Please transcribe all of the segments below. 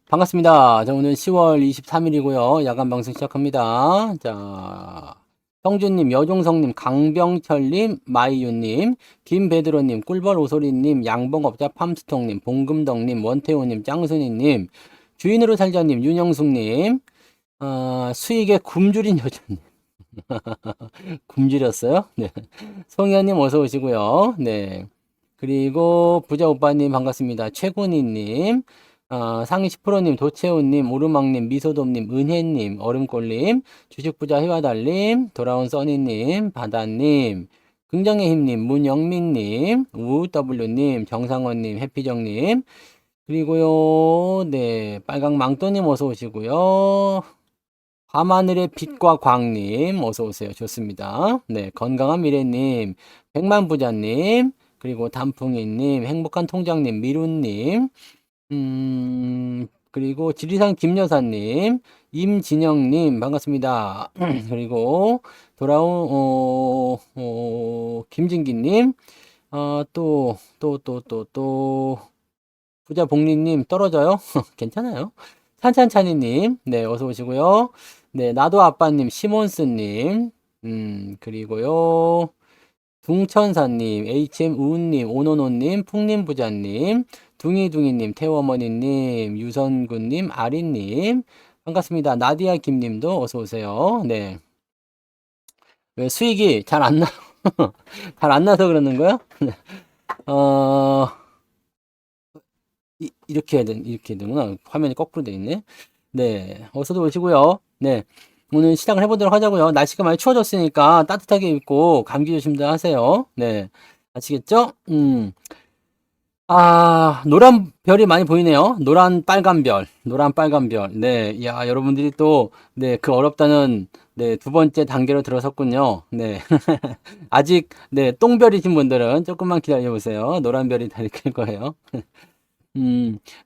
반갑습니다. 자, 오늘 10월 23일이고요. 야간 방송 시작합니다. 자, 형준님, 여종성님, 강병철님, 마이유님, 김베드로님, 꿀벌 오소리님, 양봉업자 팜스통님, 봉금덕님, 원태호님, 짱순이님, 주인으로 살자님, 윤영숙님, 수익의 굶주린 여자님, 굶주렸어요? 네. 송현님 어서 오시고요. 네. 그리고 부자 오빠님 반갑습니다. 최군희님, 상위 10%님, 도채훈님, 오르막님, 미소돔님, 은혜님, 얼음골님, 주식부자 희와달님, 돌아온 써니님, 바다님, 긍정의 힘님, 문영민님, 우W님, 정상원님, 해피정님, 그리고요, 네, 빨강 망토님 어서 오시고요. 밤하늘의 빛과 광님 어서 오세요. 좋습니다. 네, 건강한 미래님, 백만부자님, 그리고 단풍이님, 행복한 통장님, 미루님, 그리고 지리산 김여사님, 임진영님, 반갑습니다. 그리고 돌아온, 김진기님, 또, 부자복리님 떨어져요? 괜찮아요. 찬찬찬이님, 네, 어서 오시고요. 네, 나도 아빠님, 시몬스님, 그리고요. 둥천사님, HM우은님, 오노노님, 풍림부자님, 둥이둥이님, 태워머니님, 유선구님, 아리님, 반갑습니다. 나디아 김님도 어서오세요. 네. 왜 수익이 잘 안 나, 잘 안 나서 그러는 거야? 어, 이렇게 되구나. 화면이 거꾸로 돼 있네. 네. 어서도 오시고요. 네. 오늘 시작을 해보도록 하자고요. 날씨가 많이 추워졌으니까 따뜻하게 입고 감기 조심들 하세요. 네. 아시겠죠? 노란 별이 많이 보이네요. 노란 빨간 별, 노란 빨간 별. 네, 야, 여러분들이 또, 네, 그 어렵다는, 네, 두 번째 단계로 들어섰군요. 네. 아직, 네, 똥별이신 분들은 조금만 기다려보세요. 노란 별이 다 이렇게 거예요.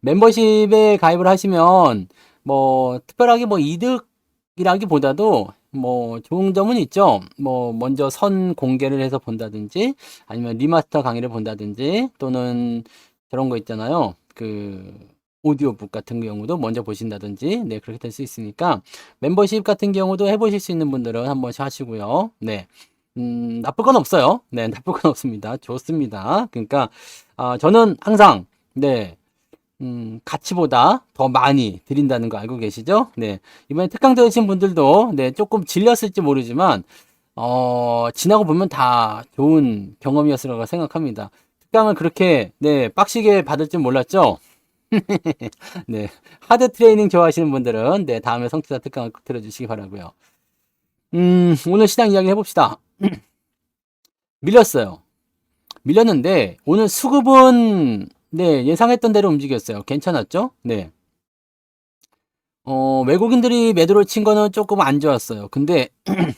멤버십에 가입을 하시면, 뭐, 특별하게 뭐 이득이라기보다도, 뭐, 좋은 점은 있죠. 뭐, 먼저 선 공개를 해서 본다든지, 아니면 리마스터 강의를 본다든지, 또는 저런 거 있잖아요. 그, 오디오북 같은 경우도 먼저 보신다든지, 네, 그렇게 될 수 있으니까, 멤버십 같은 경우도 해보실 수 있는 분들은 한 번씩 하시고요. 네. 나쁠 건 없어요. 네, 나쁠 건 없습니다. 좋습니다. 그러니까, 저는 항상, 네, 가치보다 더 많이 드린다는 거 알고 계시죠? 네. 이번에 특강 들으신 분들도, 네, 조금 질렸을지 모르지만, 지나고 보면 다 좋은 경험이었을 거라고 생각합니다. 특강을 그렇게, 네, 빡시게 받을 줄 몰랐죠? 네. 하드 트레이닝 좋아하시는 분들은, 네, 다음에 성취자 특강을 꼭 들어주시기 바라고요. 오늘 시장 이야기 해봅시다. 밀렸어요. 밀렸는데, 오늘 수급은, 네, 예상했던 대로 움직였어요. 괜찮았죠? 네. 외국인들이 매도를 친 거는 조금 안 좋았어요. 근데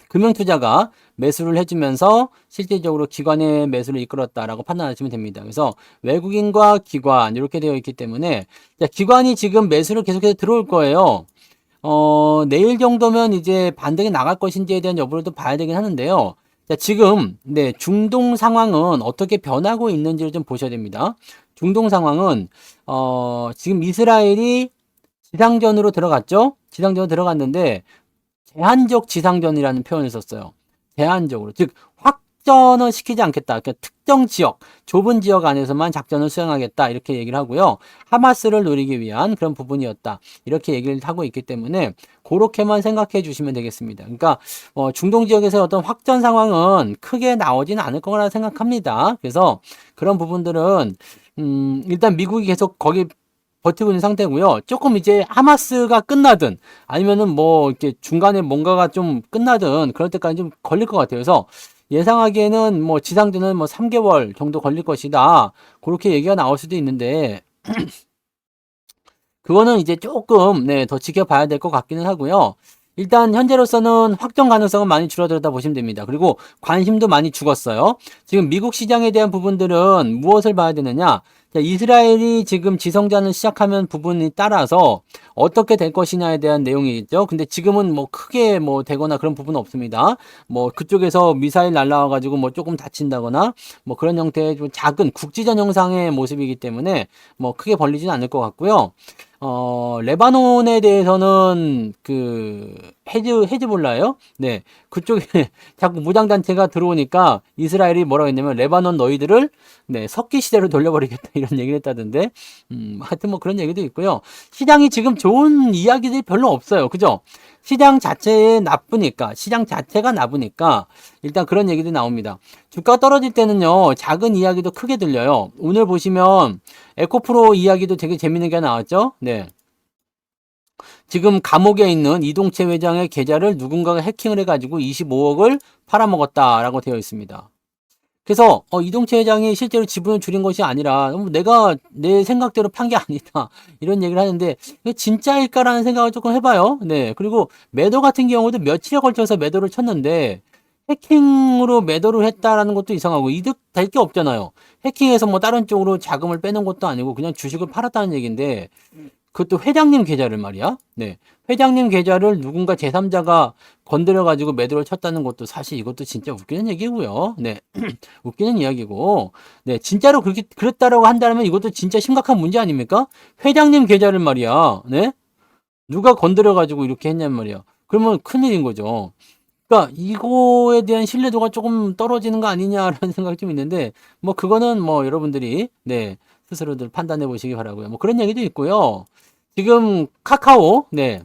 금융투자가 매수를 해주면서 실질적으로 기관의 매수를 이끌었다라고 판단하시면 됩니다. 그래서 외국인과 기관 이렇게 되어 있기 때문에 자, 기관이 지금 매수를 계속해서 들어올 거예요. 내일 정도면 이제 반등이 나갈 것인지에 대한 여부를 또 봐야 되긴 하는데요. 자, 지금 네, 중동 상황은 어떻게 변하고 있는지를 좀 보셔야 됩니다. 중동 상황은 지금 이스라엘이 지상전으로 들어갔죠? 지상전으로 들어갔는데 제한적 지상전이라는 표현을 썼어요. 제한적으로. 즉 확전은 시키지 않겠다. 그러니까 특정 지역, 좁은 지역 안에서만 작전을 수행하겠다. 이렇게 얘기를 하고요. 하마스를 노리기 위한 그런 부분이었다. 이렇게 얘기를 하고 있기 때문에 그렇게만 생각해 주시면 되겠습니다. 그러니까 중동 지역에서 어떤 확전 상황은 크게 나오지는 않을 거라 생각합니다. 그래서 그런 부분들은 일단 미국이 계속 거기 버티고 있는 상태고요. 조금 이제 하마스가 끝나든 아니면은 뭐 이렇게 중간에 뭔가가 좀 끝나든 그럴 때까지 좀 걸릴 것 같아요. 그래서 예상하기에는 뭐 지상전은 뭐 3개월 정도 걸릴 것이다. 그렇게 얘기가 나올 수도 있는데 그거는 이제 조금 네, 더 지켜봐야 될 것 같기는 하고요. 일단 현재로서는 확정 가능성은 많이 줄어들었다 보시면 됩니다. 그리고 관심도 많이 죽었어요. 지금 미국 시장에 대한 부분들은 무엇을 봐야 되느냐? 자, 이스라엘이 지금 지성전을 시작하면 부분이 따라서 어떻게 될 것이냐에 대한 내용이겠죠. 근데 지금은 뭐 크게 뭐 되거나 그런 부분은 없습니다. 뭐 그쪽에서 미사일 날라와 가지고 뭐 조금 다친다거나 뭐 그런 형태의 좀 작은 국지전 형상의 모습이기 때문에 뭐 크게 벌리지는 않을 것 같고요. 레바논에 대해서는 그 헤즈볼라요? 네. 그쪽에 자꾸 무장단체가 들어오니까 이스라엘이 뭐라고 했냐면 레바논 너희들을 네, 석기 시대로 돌려버리겠다 이런 얘기를 했다던데. 하여튼 뭐 그런 얘기도 있고요. 시장이 지금 좋은 이야기들이 별로 없어요. 그죠? 시장 자체에 나쁘니까, 시장 자체가 나쁘니까 일단 그런 얘기도 나옵니다. 주가 떨어질 때는요, 작은 이야기도 크게 들려요. 오늘 보시면 에코프로 이야기도 되게 재밌는 게 나왔죠? 네. 지금 감옥에 있는 이동채 회장의 계좌를 누군가가 해킹을 해가지고 25억을 팔아먹었다라고 되어 있습니다. 그래서 이동채 회장이 실제로 지분을 줄인 것이 아니라 내가 내 생각대로 판 게 아니다 이런 얘기를 하는데 이게 진짜일까라는 생각을 조금 해봐요. 네. 그리고 매도 같은 경우도 며칠에 걸쳐서 매도를 쳤는데 해킹으로 매도를 했다라는 것도 이상하고 이득 될 게 없잖아요. 해킹해서 뭐 다른 쪽으로 자금을 빼는 것도 아니고 그냥 주식을 팔았다는 얘기인데 그것도 회장님 계좌를 말이야. 네. 회장님 계좌를 누군가 제3자가 건드려가지고 매도를 쳤다는 것도 사실 이것도 진짜 웃기는 얘기고요. 네. 웃기는 이야기고. 네. 진짜로 그렇게, 그랬다라고 한다면 이것도 진짜 심각한 문제 아닙니까? 회장님 계좌를 말이야. 네. 누가 건드려가지고 이렇게 했냔 말이야. 그러면 큰일인 거죠. 그러니까 이거에 대한 신뢰도가 조금 떨어지는 거 아니냐라는 생각이 좀 있는데 뭐 그거는 뭐 여러분들이 네. 스스로들 판단해 보시기 바라고요. 뭐 그런 얘기도 있고요. 지금 카카오, 네.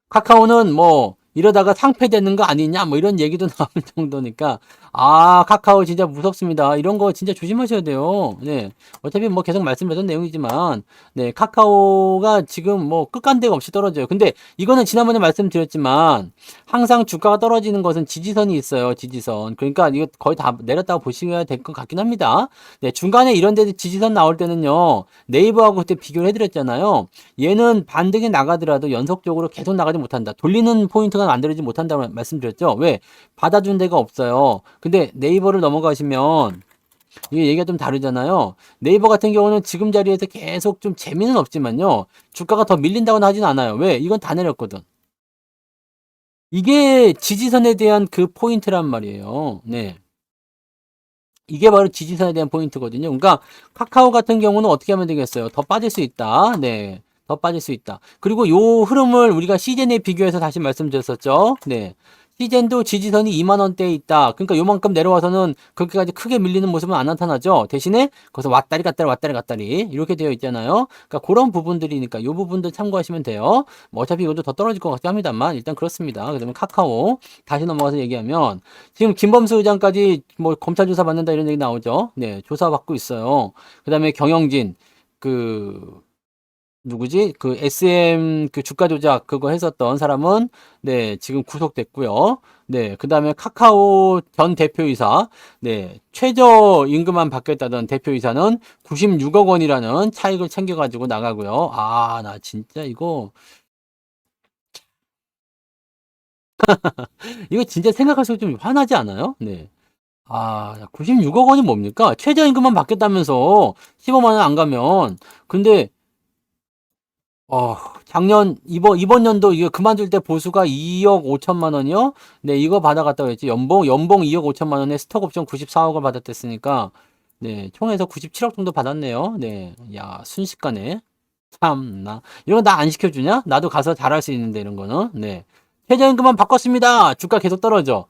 카카오는 뭐 이러다가 상폐되는 거 아니냐 뭐 이런 얘기도 나올 정도니까 카카오 진짜 무섭습니다. 이런 거 진짜 조심하셔야 돼요. 네. 어차피 뭐 계속 말씀드렸던 내용이지만 네, 카카오가 지금 뭐 끝간데가 없이 떨어져요. 근데 이거는 지난번에 말씀드렸지만 항상 주가가 떨어지는 것은 지지선이 있어요. 지지선. 그러니까 이거 거의 다 내렸다고 보셔야 될 것 같긴 합니다. 네, 중간에 이런 데 지지선 나올 때는요. 네이버하고 그때 비교를 해드렸잖아요. 얘는 반등이 나가더라도 연속적으로 계속 나가지 못한다. 돌리는 포인트가 만들어지지 못한다고 말씀드렸죠. 왜? 받아준 데가 없어요. 근데 네이버를 넘어가시면 이게 얘기가 좀 다르잖아요. 네이버 같은 경우는 지금 자리에서 계속 좀 재미는 없지만요. 주가가 더 밀린다고는 하진 않아요. 왜? 이건 다 내렸거든. 이게 지지선에 대한 그 포인트란 말이에요. 네. 이게 바로 지지선에 대한 포인트거든요. 그러니까 카카오 같은 경우는 어떻게 하면 되겠어요? 더 빠질 수 있다. 네. 더 빠질 수 있다. 그리고 요 흐름을 우리가 시젠에 비교해서 다시 말씀드렸었죠. 네. 시젠도 지지선이 2만 원대에 있다. 그러니까 요만큼 내려와서는 그렇게까지 크게 밀리는 모습은 안 나타나죠. 대신에 거기서 왔다리 갔다리 왔다리 갔다리 이렇게 되어 있잖아요. 그러니까 그런 부분들이니까 요 부분들 참고하시면 돼요. 뭐 어차피 이것도 더 떨어질 것 같긴 합니다만 일단 그렇습니다. 그다음에 카카오 다시 넘어가서 얘기하면 지금 김범수 의장까지 뭐 검찰 조사 받는다 이런 얘기 나오죠. 네, 조사 받고 있어요. 그다음에 경영진 그 누구지? 그 SM 그 주가 조작 그거 했었던 사람은 네, 지금 구속됐고요. 네, 그다음에 카카오 전 대표이사 네, 최저 임금만 받겠다던 대표이사는 96억 원이라는 차익을 챙겨 가지고 나가고요. 나 진짜 이거 진짜 생각할수록 좀 화나지 않아요? 네. 96억 원이 뭡니까? 최저임금만 받겠다면서 15만 원 안 가면. 근데 이번 연도 이거 그만둘 때 보수가 2억 5천만 원이요? 네, 이거 받아갔다고 했지. 연봉 2억 5천만 원에 스톡 옵션 94억을 받았댔으니까, 네, 총에서 97억 정도 받았네요. 네, 야, 순식간에. 참나. 이런 거 나 안 시켜주냐? 나도 가서 잘할 수 있는데, 이런 거는. 네. 최저임금만 바꿨습니다. 주가 계속 떨어져.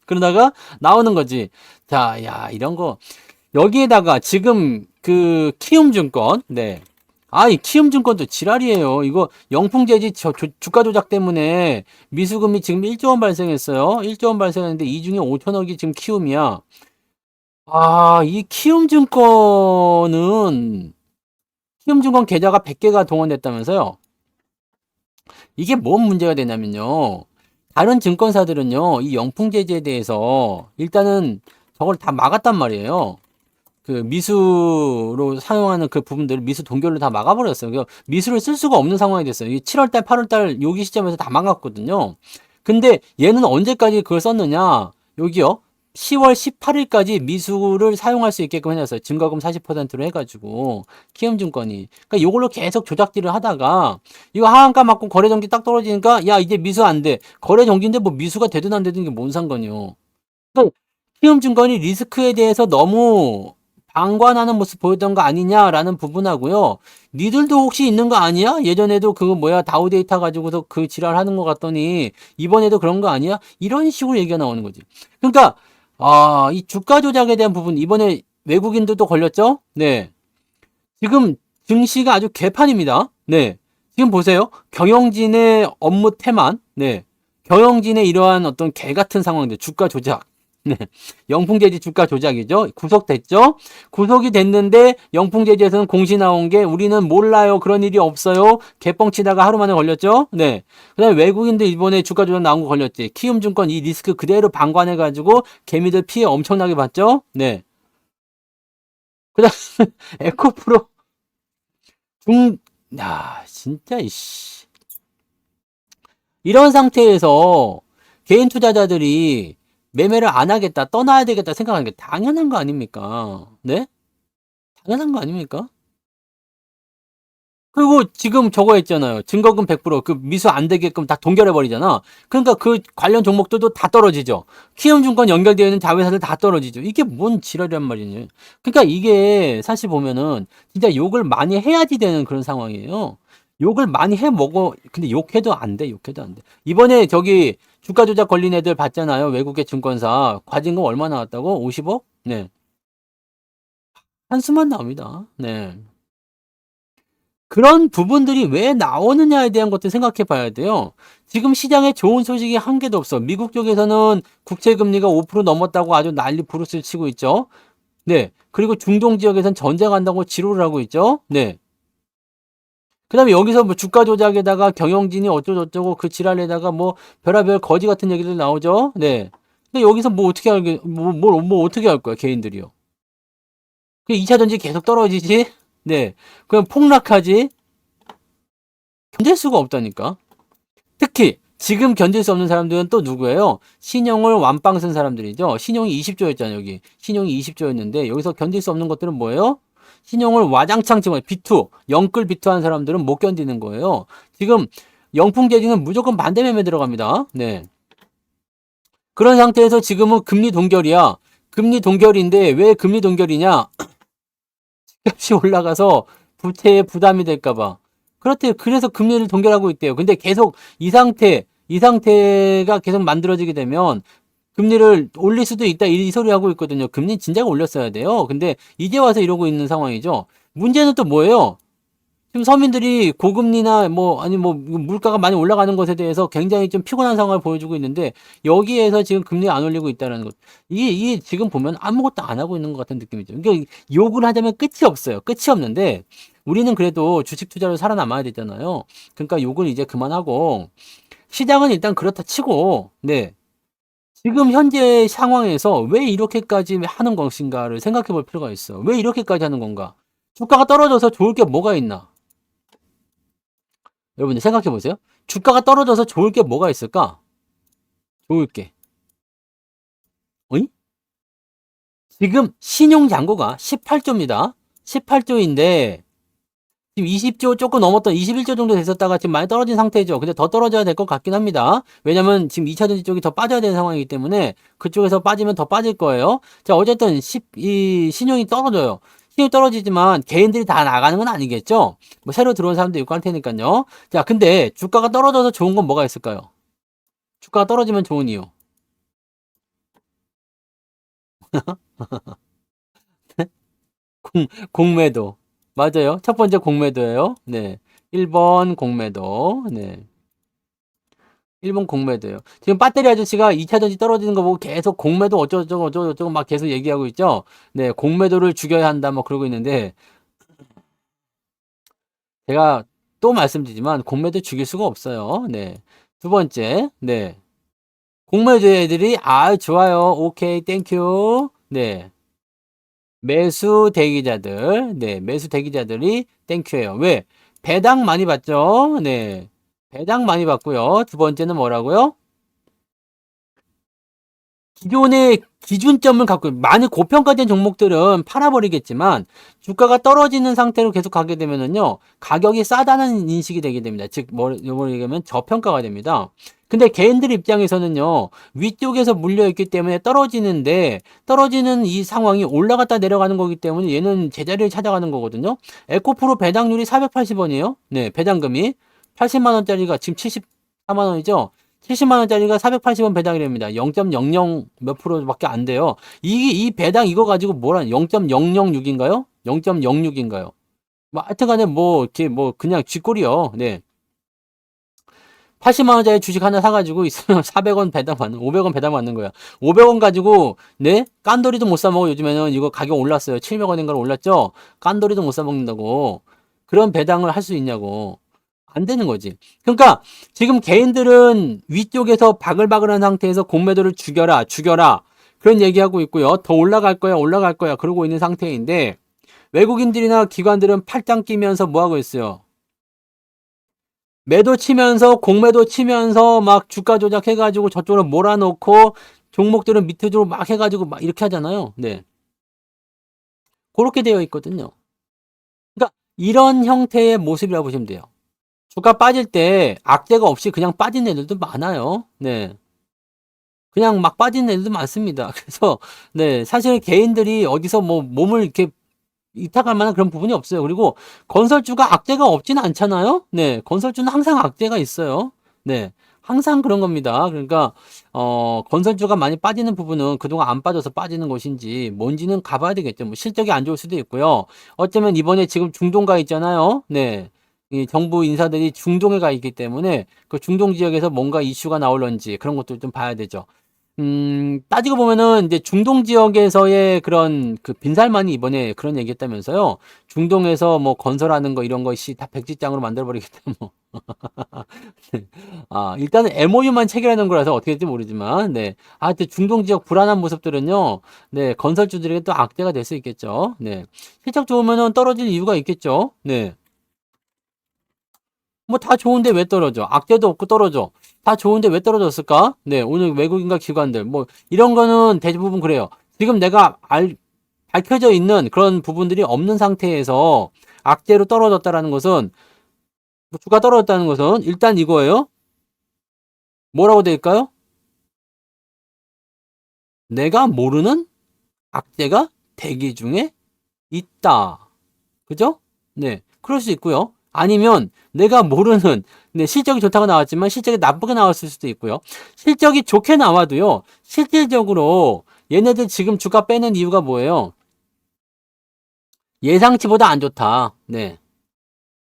그러다가 나오는 거지. 자, 야, 이런 거. 여기에다가 지금 그 키움증권, 네. 이 키움증권도 지랄이에요. 이거 영풍재지 주가 조작 때문에 미수금이 지금 1조 원 발생했어요. 1조 원 발생했는데 이 중에 5천억이 지금 키움이야. 이 키움증권 계좌가 100개가 동원됐다면서요. 이게 뭔 문제가 되냐면요. 다른 증권사들은요, 이 영풍재지에 대해서 일단은 저걸 다 막았단 말이에요. 그 미수로 사용하는 그 부분들을 미수 동결로 다 막아버렸어요. 그러니까 미수를 쓸 수가 없는 상황이 됐어요. 이 7월달, 8월달 여기 시점에서 다 막았거든요. 근데 얘는 언제까지 그걸 썼느냐? 여기요. 10월 18일까지 미수를 사용할 수 있게끔 해놨어요. 증가금 40%로 해가지고 키움증권이. 그러니까 이걸로 계속 조작질을 하다가 이거 하한가 맞고 거래정지 딱 떨어지니까 야 이제 미수 안 돼. 거래정지인데 뭐 미수가 되든 안 되든 이게 뭔 상관이요. 그러니까 키움증권이 리스크에 대해서 너무 방관하는 모습 보였던 거 아니냐라는 부분하고요. 니들도 혹시 있는 거 아니야? 예전에도 그 뭐야 다우 데이터 가지고서 그 지랄 하는 것 같더니 이번에도 그런 거 아니야? 이런 식으로 얘기가 나오는 거지. 그러니까 이 주가 조작에 대한 부분 이번에 외국인들도 걸렸죠? 네. 지금 증시가 아주 개판입니다. 네. 지금 보세요. 경영진의 업무 태만, 네. 경영진의 이러한 어떤 개 같은 상황들, 주가 조작. 네. 영풍제지 주가 조작이죠. 구속됐죠. 구속이 됐는데 영풍제지에서는 공시 나온 게 우리는 몰라요. 그런 일이 없어요. 개뻥치다가 하루 만에 걸렸죠. 네. 그다음에 외국인들 이번에 주가 조작 나온 거 걸렸지. 키움증권 이 리스크 그대로 방관해가지고 개미들 피해 엄청나게 봤죠. 네. 그다음 에코프로 진짜 이씨. 이런 상태에서 개인 투자자들이 매매를 안 하겠다, 떠나야 되겠다 생각하는 게 당연한 거 아닙니까? 네? 당연한 거 아닙니까? 그리고 지금 저거 했잖아요. 증거금 100%그 미수 안 되게끔 다 동결해 버리잖아. 그러니까 그 관련 종목들도 다 떨어지죠. 키움증권 연결되어 있는 자회사들 다 떨어지죠. 이게 뭔 지랄이란 말이냐. 그러니까 이게 사실 보면은 진짜 욕을 많이 해야지 되는 그런 상황이에요. 욕을 많이 해 먹어. 근데 욕해도 안 돼. 욕해도 안 돼. 이번에 저기 주가 조작 걸린 애들 봤잖아요. 외국의 증권사. 과징금 얼마 나왔다고? 50억? 네. 한수만 나옵니다. 네. 그런 부분들이 왜 나오느냐에 대한 것도 생각해 봐야 돼요. 지금 시장에 좋은 소식이 한 개도 없어. 미국 쪽에서는 국채금리가 5% 넘었다고 아주 난리 부르스를 치고 있죠. 네. 그리고 중동 지역에서는 전쟁한다고 지로를 하고 있죠. 네. 그 다음에 여기서 뭐 주가 조작에다가 경영진이 어쩌고저쩌고 그 지랄에다가 뭐 별의별 거지 같은 얘기들 나오죠. 네. 근데 여기서 뭐 어떻게 뭐 어떻게 할 거야, 개인들이요. 그 2차 전지 계속 떨어지지? 네. 그냥 폭락하지? 견딜 수가 없다니까. 특히 지금 견딜 수 없는 사람들은 또 누구예요? 신용을 완빵 쓴 사람들이죠. 신용이 20조였잖아요, 여기. 신용이 20조였는데 여기서 견딜 수 없는 것들은 뭐예요? 신용을 와장창 찍어 B2, 영끌 B2 한 사람들은 못 견디는 거예요. 지금 영풍재지는 무조건 반대 매매 들어갑니다. 네. 그런 상태에서 지금은 금리 동결이야. 금리 동결인데 왜 금리 동결이냐? 값이 올라가서 부채에 부담이 될까봐. 그렇대요. 그래서 금리를 동결하고 있대요. 근데 계속 이 상태가 계속 만들어지게 되면 금리를 올릴 수도 있다. 이 소리 하고 있거든요. 금리 진작 올렸어야 돼요. 근데 이제 와서 이러고 있는 상황이죠. 문제는 또 뭐예요? 지금 서민들이 고금리나 뭐 물가가 많이 올라가는 것에 대해서 굉장히 좀 피곤한 상황을 보여주고 있는데 여기에서 지금 금리 안 올리고 있다는 것. 이게 지금 보면 아무것도 안 하고 있는 것 같은 느낌이죠. 그러니까 욕을 하자면 끝이 없어요. 끝이 없는데 우리는 그래도 주식 투자로 살아남아야 되잖아요. 그러니까 욕은 이제 그만하고 시장은 일단 그렇다 치고 네. 지금 현재 상황에서 왜 이렇게까지 하는 것인가를 생각해 볼 필요가 있어. 왜 이렇게까지 하는 건가? 주가가 떨어져서 좋을 게 뭐가 있나? 여러분들 생각해 보세요. 주가가 떨어져서 좋을 게 뭐가 있을까? 좋을 게. 어이? 지금 신용 잔고가 18조입니다. 18조인데 지금 20조 조금 넘었던 21조 정도 됐었다가 지금 많이 떨어진 상태죠. 근데 더 떨어져야 될 것 같긴 합니다. 왜냐면 지금 2차전지 쪽이 더 빠져야 되는 상황이기 때문에 그쪽에서 빠지면 더 빠질 거예요. 자, 어쨌든 이 신용이 떨어져요. 신용이 떨어지지만 개인들이 다 나가는 건 아니겠죠? 뭐 새로 들어온 사람도 있고 할 테니까요. 자, 근데 주가가 떨어져서 좋은 건 뭐가 있을까요? 주가가 떨어지면 좋은 이유. 공매도. 맞아요. 첫 번째 공매도예요. 네. 1번 공매도. 네. 1번 공매도예요. 지금 배터리 아저씨가 2차 전지 떨어지는 거 보고 계속 공매도 어쩌고저쩌고 막 계속 얘기하고 있죠. 네. 공매도를 죽여야 한다 뭐 그러고 있는데 제가 또 말씀드리지만 공매도 죽일 수가 없어요. 네. 두 번째. 네. 공매도 애들이 좋아요. 오케이. 땡큐. 네. 매수 대기자들, 네, 매수 대기자들이 땡큐예요. 왜? 배당 많이 받죠? 네. 배당 많이 받고요. 두 번째는 뭐라고요? 기존의 기준점을 갖고 많이 고평가된 종목들은 팔아버리겠지만 주가가 떨어지는 상태로 계속 가게 되면은요 가격이 싸다는 인식이 되게 됩니다. 즉 뭐를 얘기하면 저평가가 됩니다. 근데 개인들 입장에서는요, 위쪽에서 물려있기 때문에 떨어지는 이 상황이 올라갔다 내려가는 거기 때문에 얘는 제자리를 찾아가는 거거든요. 에코프로 배당률이 480원이에요. 네, 배당금이. 80만원짜리가 지금 74만원이죠. 70만원짜리가 480원 배당이랍니다. 0.00 몇 프로밖에 안 돼요. 이 배당 이거 가지고 뭐라, 0.006인가요? 0.06인가요? 뭐, 하여튼간에 뭐, 이렇게 뭐, 그냥 쥐꼬리요. 네. 80만원짜리 주식 하나 사가지고 있으면 400원 배당 받는, 500원 배당 받는 거야. 500원 가지고, 네? 깐돌이도 못 사먹어. 요즘에는 이거 가격 올랐어요. 700원인가로 올랐죠? 깐돌이도 못 사먹는다고. 그런 배당을 할 수 있냐고. 안 되는 거지. 그러니까 지금 개인들은 위쪽에서 바글바글한 상태에서 공매도를 죽여라, 죽여라. 그런 얘기하고 있고요. 더 올라갈 거야, 올라갈 거야. 그러고 있는 상태인데, 외국인들이나 기관들은 팔짱 끼면서 뭐 하고 있어요? 매도 치면서 공매도 치면서 막 주가 조작해가지고 저쪽으로 몰아놓고 종목들은 밑으로 막 해가지고 막 이렇게 하잖아요. 네. 그렇게 되어 있거든요. 그러니까 이런 형태의 모습이라고 보시면 돼요. 주가 빠질 때 악재가 없이 그냥 빠진 애들도 많아요. 네. 그냥 막 빠진 애들도 많습니다. 그래서 네, 사실 개인들이 어디서 뭐 몸을 이렇게 이탁할 만한 그런 부분이 없어요. 그리고 건설주가 악재가 없지는 않잖아요. 네, 건설주는 항상 악재가 있어요. 네, 항상 그런 겁니다. 그러니까 건설주가 많이 빠지는 부분은 그동안 안 빠져서 빠지는 것인지 뭔지는 가봐야 되겠죠. 뭐 실적이 안 좋을 수도 있고요. 어쩌면 이번에 지금 중동 가 있잖아요. 네. 이 정부 인사들이 중동에 가 있기 때문에 그 중동 지역에서 뭔가 이슈가 나올런지 그런 것도 좀 봐야 되죠. 따지고 보면은 이제 중동 지역에서의 그런 그 빈살만이 이번에 그런 얘기 했다면서요. 중동에서 뭐 건설하는 거 이런 것이 다 백지장으로 만들어버리겠다, 뭐. 아, 일단은 MOU만 체결하는 거라서 어떻게 될지 모르지만, 네. 아, 하여튼 중동 지역 불안한 모습들은요, 네. 건설주들에게 또 악재가 될 수 있겠죠. 네. 실적 좋으면은 떨어질 이유가 있겠죠. 네. 뭐 다 좋은데 왜 떨어져? 악재도 없고 떨어져. 다 좋은데 왜 떨어졌을까? 네, 오늘 외국인과 기관들 뭐 이런 거는 대부분 그래요. 지금 내가 밝혀져 있는 그런 부분들이 없는 상태에서 악재로 떨어졌다라는 것은 뭐 주가 떨어졌다는 것은 일단 이거예요. 뭐라고 될까요? 내가 모르는 악재가 대기 중에 있다. 그죠? 네. 그럴 수 있고요. 아니면 내가 모르는 네, 실적이 좋다고 나왔지만 실적이 나쁘게 나왔을 수도 있고요. 실적이 좋게 나와도요. 실질적으로 얘네들 지금 주가 빼는 이유가 뭐예요? 예상치보다 안 좋다. 네.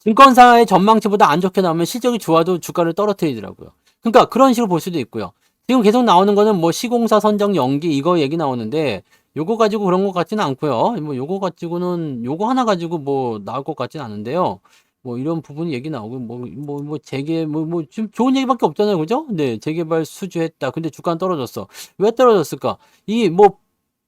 증권사의 전망치보다 안 좋게 나오면 실적이 좋아도 주가를 떨어뜨리더라고요. 그러니까 그런 식으로 볼 수도 있고요. 지금 계속 나오는 거는 뭐 시공사 선정 연기 이거 얘기 나오는데 요거 가지고 그런 것 같지는 않고요. 뭐 요거 가지고는 요거 하나 가지고 뭐 나올 것 같지는 않은데요. 뭐 이런 부분이 얘기 나오고 뭐 재개 좀 좋은 얘기밖에 없잖아요. 그죠? 네. 재개발 수주했다. 근데 주가는 떨어졌어. 왜 떨어졌을까? 이 뭐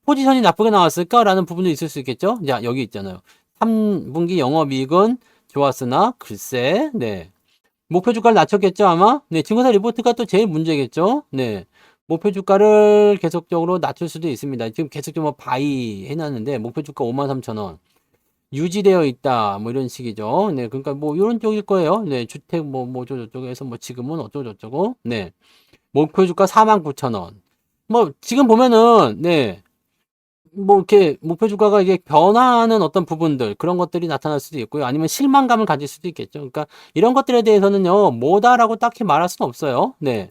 포지션이 나쁘게 나왔을까라는 부분도 있을 수 있겠죠? 자, 여기 있잖아요. 3분기 영업이익은 좋았으나 글쎄, 네. 목표 주가를 낮췄겠죠, 아마? 네, 증권사 리포트가 또 제일 문제겠죠? 네. 목표 주가를 계속적으로 낮출 수도 있습니다. 지금 계속 좀 바이 해놨는데, 목표 주가 53,000원. 유지되어 있다. 뭐 이런 식이죠. 네. 그러니까 뭐 이런 쪽일 거예요. 네. 주택 뭐 어쩌고저쩌고 해서 뭐 지금은 어쩌고저쩌고. 네. 목표 주가 49,000원. 뭐 지금 보면은, 네. 뭐 이렇게 목표 주가가 이게 변화하는 어떤 부분들 그런 것들이 나타날 수도 있고요. 아니면 실망감을 가질 수도 있겠죠. 그러니까 이런 것들에 대해서는요. 뭐다라고 딱히 말할 수는 없어요. 네.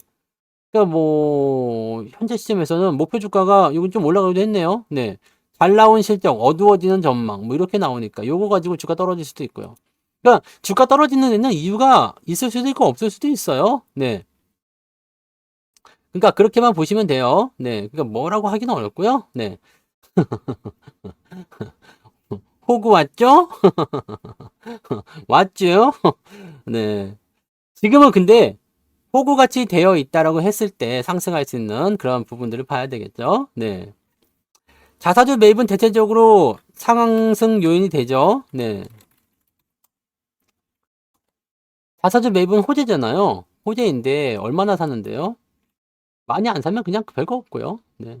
그러니까 뭐 현재 시점에서는 목표 주가가 이건 좀 올라가기도 했네요. 네. 잘 나온 실적, 어두워지는 전망 뭐 이렇게 나오니까 요거 가지고 주가 떨어질 수도 있고요. 그러니까 주가 떨어지는 데는 이유가 있을 수도 있고 없을 수도 있어요. 네. 그러니까 그렇게만 보시면 돼요. 네. 그러니까 뭐라고 하기는 어렵고요. 네. 호구 왔죠? 왔죠? 네. 지금은 근데 호구같이 되어 있다라고 했을 때 상승할 수 있는 그런 부분들을 봐야 되겠죠. 네. 자사주 매입은 대체적으로 상승 요인이 되죠. 네. 자사주 매입은 호재잖아요. 호재인데 얼마나 사는데요? 많이 안 사면 그냥 별거 없고요. 네.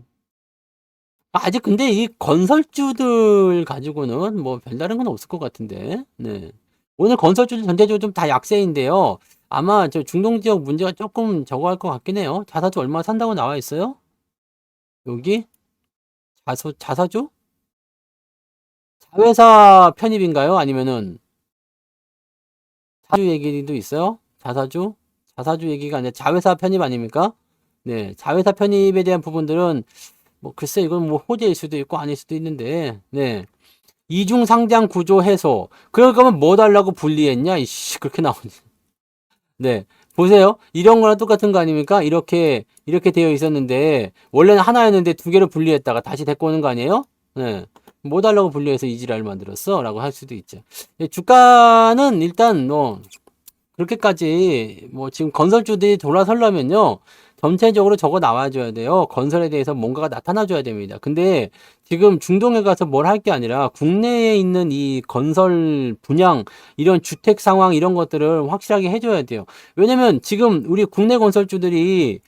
아직 근데 이 건설주들 가지고는 뭐 별다른 건 없을 것 같은데. 네. 오늘 건설주들 전체적으로 좀 다 약세인데요. 아마 저 중동 지역 문제가 조금 저거 할 것 같긴 해요. 자사주 얼마 산다고 나와 있어요? 여기? 자사주? 자회사 편입인가요? 아니면은 자사주 얘기도 있어요? 자사주? 자사주 얘기가 아니라 자회사 편입 아닙니까? 네, 자회사 편입에 대한 부분들은 뭐 글쎄 이건 뭐 호재일 수도 있고 아닐 수도 있는데, 네. 이중 상장 구조 해소. 그럴 거면 뭐 달라고 분리했냐? 이씨, 그렇게 나오니. 네. 보세요. 이런 거랑 똑같은 거 아닙니까? 이렇게 되어 있었는데, 원래는 하나였는데 두 개로 분리했다가 다시 데리고 오는 거 아니에요? 네. 뭐 달라고 분리해서 이 지랄 만들었어? 라고 할 수도 있죠. 주가는 일단 뭐, 그렇게까지 뭐 지금 건설주들이 돌아서려면요. 전체적으로 저거 나와줘야 돼요. 건설에 대해서 뭔가가 나타나줘야 됩니다. 근데 지금 중동에 가서 뭘 할 게 아니라 국내에 있는 이 건설 분양, 이런 주택 상황 이런 것들을 확실하게 해줘야 돼요. 왜냐면 지금 우리 국내 건설주들이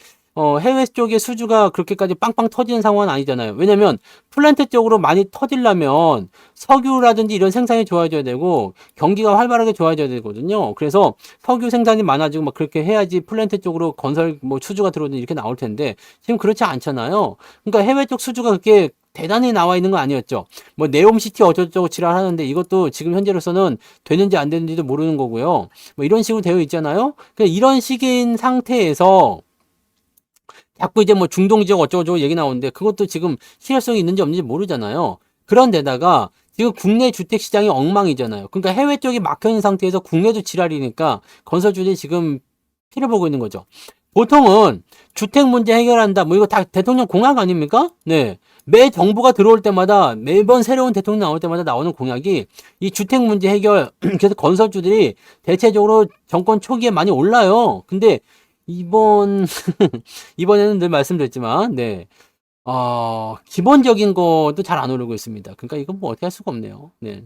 해외 쪽의 수주가 그렇게까지 빵빵 터지는 상황은 아니잖아요. 왜냐면 플랜트 쪽으로 많이 터지려면 석유라든지 이런 생산이 좋아져야 되고 경기가 활발하게 좋아져야 되거든요. 그래서 석유 생산이 많아지고 막 그렇게 해야지 플랜트 쪽으로 건설 뭐 수주가 들어오든 이렇게 나올 텐데 지금 그렇지 않잖아요. 그러니까 해외 쪽 수주가 그렇게 대단히 나와 있는 건 아니었죠. 뭐 네옴시티 어쩌고저쩌고 지랄하는데 이것도 지금 현재로서는 되는지 안 되는지도 모르는 거고요. 뭐 이런 식으로 되어 있잖아요. 그러니까 이런 식인 상태에서 자꾸 이제 뭐 중동 지역 어쩌고저쩌고 얘기 나오는데 그것도 지금 실효성이 있는지 없는지 모르잖아요. 그런데다가 지금 국내 주택 시장이 엉망이잖아요. 그러니까 해외 쪽이 막혀있는 상태에서 국내도 지랄이니까 건설주들이 지금 피를 보고 있는 거죠. 보통은 주택 문제 해결한다. 뭐 이거 다 대통령 공약 아닙니까? 네. 매 정부가 들어올 때마다 매번 새로운 대통령 나올 때마다 나오는 공약이 이 주택 문제 해결 그래서 건설주들이 대체적으로 정권 초기에 많이 올라요. 근데 이번 이번에는 늘 말씀드렸지만 네. 기본적인 것도 잘 안 오르고 있습니다. 그러니까 이건 뭐 어떻게 할 수가 없네요. 네.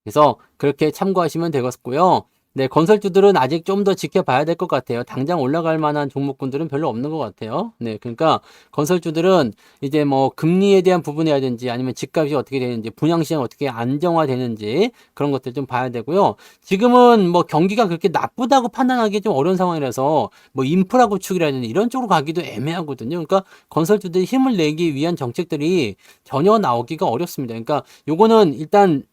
그래서 그렇게 참고하시면 되겠고요. 네, 건설주들은 아직 좀 더 지켜봐야 될 것 같아요. 당장 올라갈 만한 종목군들은 별로 없는 것 같아요. 네, 그러니까 건설주들은 이제 뭐 금리에 대한 부분이라든지 아니면 집값이 어떻게 되는지, 분양시장 어떻게 안정화되는지 그런 것들 좀 봐야 되고요. 지금은 뭐 경기가 그렇게 나쁘다고 판단하기 좀 어려운 상황이라서 뭐 인프라 구축이라든지 이런 쪽으로 가기도 애매하거든요. 그러니까 건설주들이 힘을 내기 위한 정책들이 전혀 나오기가 어렵습니다. 그러니까 요거는 일단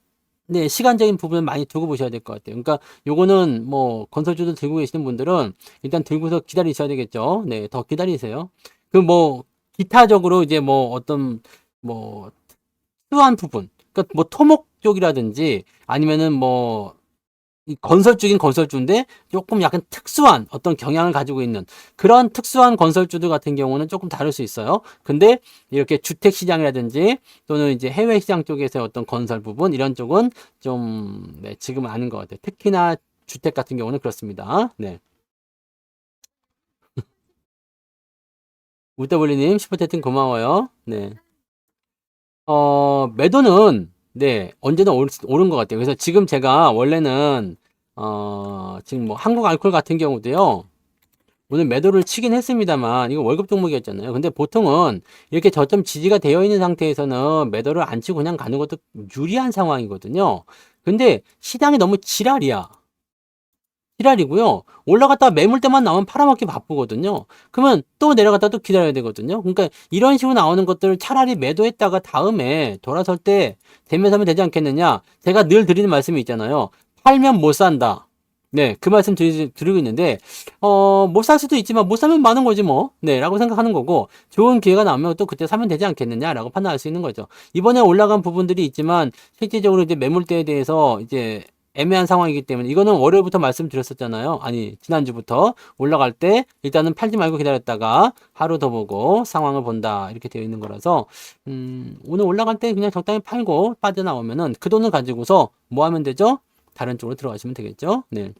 네, 시간적인 부분을 많이 두고 보셔야 될 것 같아요. 그러니까 요거는 뭐 건설주들 들고 계시는 분들은 일단 들고서 기다리셔야 되겠죠. 네, 더 기다리세요. 그 뭐 기타적으로 이제 뭐 어떤 뭐 특수한 부분, 그러니까 뭐 토목 쪽이라든지 아니면은 뭐 이 건설주긴 건설주인데 조금 약간 특수한 어떤 경향을 가지고 있는 그런 특수한 건설주들 같은 경우는 조금 다를 수 있어요. 근데 이렇게 주택 시장이라든지 또는 이제 해외 시장 쪽에서 어떤 건설 부분 이런 쪽은 좀 네, 지금은 아닌 것 같아요. 특히나 주택 같은 경우는 그렇습니다. 네. 우더블리님 슈퍼채팅 고마워요. 네. 매도는 네, 언제나 오른 것 같아요. 그래서 지금 제가 원래는 지금 뭐 한국 알콜 같은 경우도요. 오늘 매도를 치긴 했습니다만 이거 월급 종목이었잖아요. 근데 보통은 이렇게 저점 지지가 되어 있는 상태에서는 매도를 안 치고 그냥 가는 것도 유리한 상황이거든요. 근데 시장이 너무 지랄이야. 지랄이고요. 올라갔다가 매물대만 나오면 팔아먹기 바쁘거든요. 그러면 또 내려갔다 또 기다려야 되거든요. 그러니까 이런 식으로 나오는 것들을 차라리 매도했다가 다음에 돌아설 때 대매사면 되지 않겠느냐. 제가 늘 드리는 말씀이 있잖아요. 팔면 못 산다. 네, 그 말씀 드리고 있는데, 못 살 수도 있지만 못 사면 많은 거지 뭐. 네, 라고 생각하는 거고, 좋은 기회가 나오면 또 그때 사면 되지 않겠느냐라고 판단할 수 있는 거죠. 이번에 올라간 부분들이 있지만, 실질적으로 이제 매물대에 대해서 이제 애매한 상황이기 때문에 이거는 월요일부터 말씀드렸었잖아요. 아니 지난주부터 올라갈 때 일단은 팔지 말고 기다렸다가 하루 더 보고 상황을 본다 이렇게 되어 있는 거라서 오늘 올라갈 때 그냥 적당히 팔고 빠져나오면은 그 돈을 가지고서 뭐 하면 되죠? 다른 쪽으로 들어가시면 되겠죠. 네.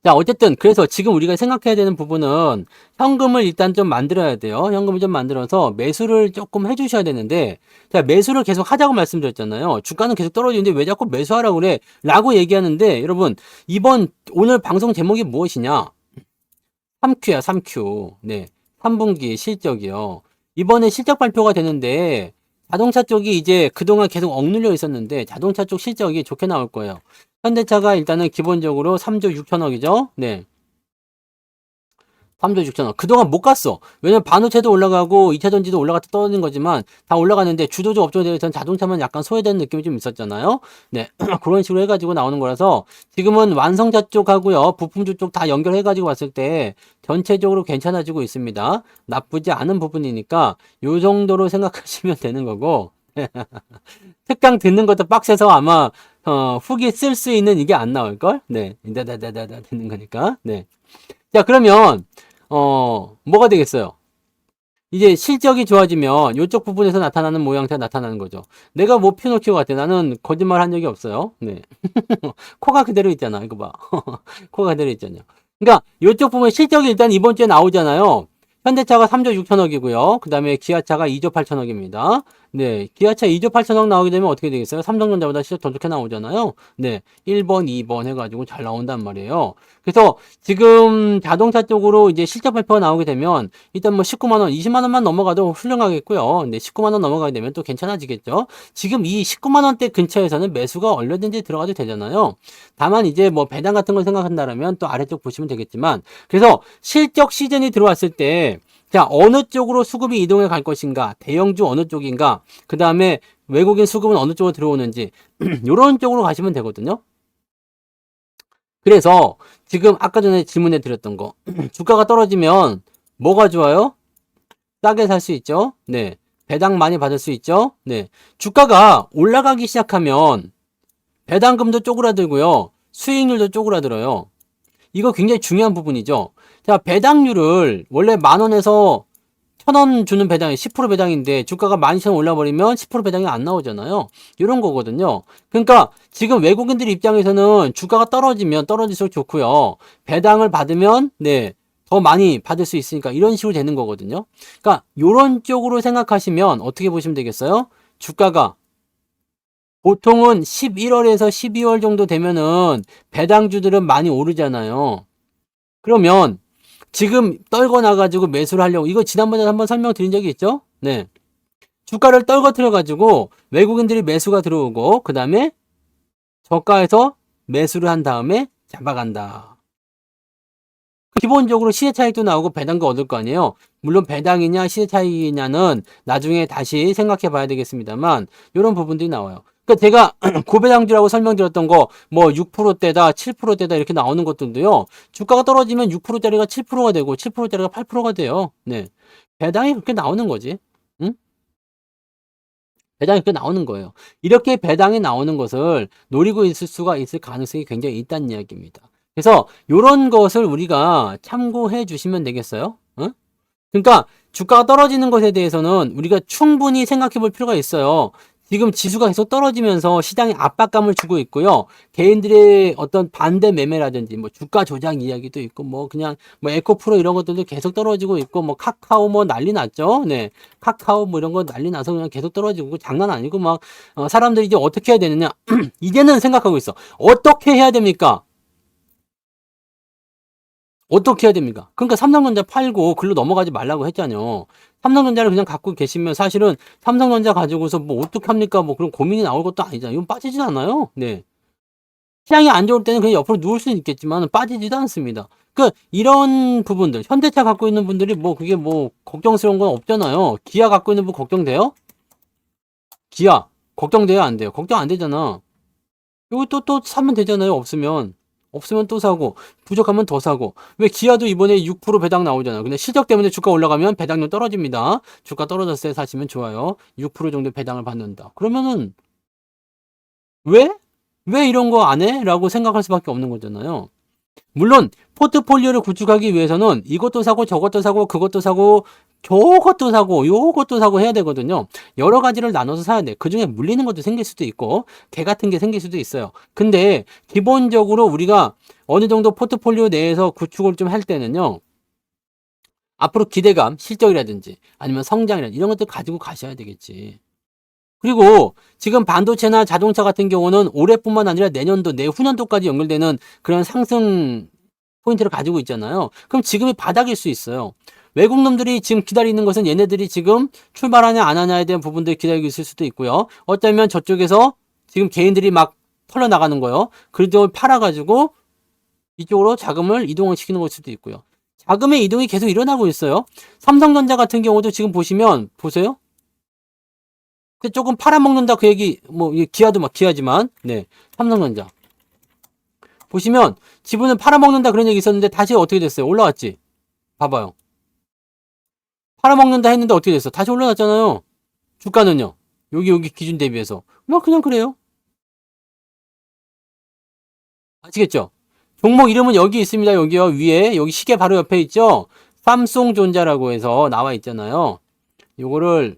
자, 어쨌든, 그래서 지금 우리가 생각해야 되는 부분은 현금을 일단 좀 만들어야 돼요. 현금을 좀 만들어서 매수를 조금 해주셔야 되는데, 자, 매수를 계속 하자고 말씀드렸잖아요. 주가는 계속 떨어지는데 왜 자꾸 매수하라고 그래? 라고 얘기하는데, 여러분, 오늘 방송 제목이 무엇이냐? 3Q야, 3Q. 네. 3분기 실적이요. 이번에 실적 발표가 되는데, 자동차 쪽이 이제 그동안 계속 억눌려 있었는데 자동차 쪽 실적이 좋게 나올 거예요. 현대차가 일단은 기본적으로 3조 6천억이죠. 네. 3조 6천억. 그동안 못 갔어. 왜냐면 반도체도 올라가고 2차 전지도 올라갔다 떨어진 거지만 다 올라가는데 주도적 업종에 대해서는 자동차만 약간 소외되는 느낌이 좀 있었잖아요. 네. 그런 식으로 해가지고 나오는 거라서 지금은 완성차 쪽하고요. 부품주 쪽 다 연결해가지고 봤을 때 전체적으로 괜찮아지고 있습니다. 나쁘지 않은 부분이니까 요 정도로 생각하시면 되는 거고. 특강 듣는 것도 빡세서 아마 후기 쓸 수 있는 이게 안 나올걸? 네. 다다다다다 듣는 거니까. 네. 자, 그러면 뭐가 되겠어요? 이제 실적이 좋아지면 이쪽 부분에서 나타나는 모양새가 나타나는 거죠. 내가 뭐 피노키오 같아. 나는 거짓말 한 적이 없어요. 네. 코가 그대로 있잖아. 이거 봐. 코가 그대로 있잖아요. 그러니까 이쪽 부분 실적이 일단 이번 주에 나오잖아요. 현대차가 3조 6천억이고요. 그 다음에 기아차가 2조 8천억입니다. 네, 기아차 2조 8천억 나오게 되면 어떻게 되겠어요? 삼성전자보다 실적 더 좋게 나오잖아요. 네, 1번, 2번 해가지고 잘 나온단 말이에요. 그래서 지금 자동차 쪽으로 이제 실적 발표가 나오게 되면 일단 뭐 19만 원, 20만 원만 넘어가도 훌륭하겠고요. 근데 19만 원 넘어가게 되면 또 괜찮아지겠죠. 지금 이 19만 원대 근처에서는 매수가 얼마든지 들어가도 되잖아요. 다만 이제 뭐 배당 같은 걸 생각한다면 또 아래쪽 보시면 되겠지만, 그래서 실적 시즌이 들어왔을 때 자, 어느 쪽으로 수급이 이동해 갈 것인가, 대형주 어느 쪽인가, 그 다음에 외국인 수급은 어느 쪽으로 들어오는지 이런 쪽으로 가시면 되거든요. 그래서 지금 아까 전에 질문해 드렸던 거 주가가 떨어지면 뭐가 좋아요? 싸게 살 수 있죠. 네. 배당 많이 받을 수 있죠. 네. 주가가 올라가기 시작하면 배당금도 쪼그라들고요. 수익률도 쪼그라들어요. 이거 굉장히 중요한 부분이죠. 자, 배당률을 원래 10,000원에서 1,000원 주는 배당이 10% 배당인데 주가가 12,000원 올라버리면 10% 배당이 안 나오잖아요. 이런 거거든요. 그러니까 지금 외국인들 입장에서는 주가가 떨어지면 떨어질수록 좋고요. 배당을 받으면 네, 더 많이 받을 수 있으니까 이런 식으로 되는 거거든요. 그러니까 이런 쪽으로 생각하시면 어떻게 보시면 되겠어요? 주가가 보통은 11월에서 12월 정도 되면은 배당주들은 많이 오르잖아요. 그러면 지금 떨궈 놔가지고 매수를 하려고 이거 지난번에 한번 설명드린 적이 있죠? 네. 주가를 떨궈뜨려 가지고 외국인들이 매수가 들어오고 그 다음에 저가에서 매수를 한 다음에 잡아간다. 기본적으로 시세 차익도 나오고 배당도 얻을 거 아니에요. 물론 배당이냐 시세 차익이냐는 나중에 다시 생각해 봐야 되겠습니다만 이런 부분들이 나와요. 그러니까 제가 고배당주라고 설명드렸던 거 뭐 6%대다 7%대다 이렇게 나오는 것들도요. 주가가 떨어지면 6%짜리가 7%가 되고 7%짜리가 8%가 돼요. 네. 배당이 그렇게 나오는 거지. 응? 배당이 그렇게 나오는 거예요. 이렇게 배당이 나오는 것을 노리고 있을 수가 있을 가능성이 굉장히 있다는 이야기입니다. 그래서 이런 것을 우리가 참고해 주시면 되겠어요. 응? 그러니까 주가가 떨어지는 것에 대해서는 우리가 충분히 생각해 볼 필요가 있어요. 지금 지수가 계속 떨어지면서 시장에 압박감을 주고 있고요. 개인들의 어떤 반대 매매라든지 뭐 주가 조작 이야기도 있고 뭐 그냥 뭐 에코프로 이런 것들도 계속 떨어지고 있고 뭐 카카오 뭐 난리 났죠. 네. 카카오 뭐 이런 거 난리 나서 그냥 계속 떨어지고 장난 아니고 막 사람들이 이제 어떻게 해야 되느냐. 이제는 생각하고 있어. 어떻게 해야 됩니까? 어떻게 해야 됩니까? 그러니까 삼성전자 팔고 글로 넘어가지 말라고 했잖아요. 삼성전자를 그냥 갖고 계시면 사실은 삼성전자 가지고서 뭐 어떻게 합니까? 뭐 그런 고민이 나올 것도 아니잖아요. 이건 빠지진 않아요. 네. 시장이 안 좋을 때는 그냥 옆으로 누울 수는 있겠지만 빠지지도 않습니다. 그 이런 부분들 현대차 갖고 있는 분들이 뭐 그게 뭐 걱정스러운 건 없잖아요. 기아 갖고 있는 분 걱정돼요? 기아 걱정돼요? 안 돼요? 걱정 안 되잖아. 이거 또 사면 되잖아요. 없으면 또 사고 부족하면 더 사고. 왜 기아도 이번에 6% 배당 나오잖아요. 근데 실적 때문에 주가 올라가면 배당률 떨어집니다. 주가 떨어졌을 때 사시면 좋아요. 6% 정도 배당을 받는다. 그러면은 왜? 왜 이런 거 안 해? 라고 생각할 수밖에 없는 거잖아요. 물론 포트폴리오를 구축하기 위해서는 이것도 사고 저것도 사고 그것도 사고 저것도 사고 요것도 사고 해야 되거든요. 여러 가지를 나눠서 사야 돼. 그중에 물리는 것도 생길 수도 있고 개 같은 게 생길 수도 있어요. 근데 기본적으로 우리가 어느 정도 포트폴리오 내에서 구축을 좀 할 때는요. 앞으로 기대감, 실적이라든지 아니면 성장이라든지 이런 것들 가지고 가셔야 되겠지. 그리고 지금 반도체나 자동차 같은 경우는 올해뿐만 아니라 내년도, 내후년도까지 연결되는 그런 상승 포인트를 가지고 있잖아요. 그럼 지금이 바닥일 수 있어요. 외국 놈들이 지금 기다리는 것은 얘네들이 지금 출발하냐 안 하냐에 대한 부분들이 기다리고 있을 수도 있고요. 어쩌면 저쪽에서 지금 개인들이 막 털려 나가는 거예요. 그래도 팔아가지고 이쪽으로 자금을 이동을 시키는 걸 수도 있고요. 자금의 이동이 계속 일어나고 있어요. 삼성전자 같은 경우도 지금 보시면 보세요. 조금 팔아먹는다 그 얘기 뭐 기아도 막 기아지만 네 삼성전자 보시면 지분을 팔아먹는다 그런 얘기 있었는데 다시 어떻게 됐어요? 올라왔지? 봐봐요. 팔아먹는다 했는데 어떻게 됐어? 다시 올라갔잖아요. 주가는요. 여기 기준 대비해서 뭐 그냥 그래요. 아시겠죠? 종목 이름은 여기 있습니다. 여기요 위에 여기 시계 바로 옆에 있죠. 삼성전자라고 해서 나와 있잖아요. 요거를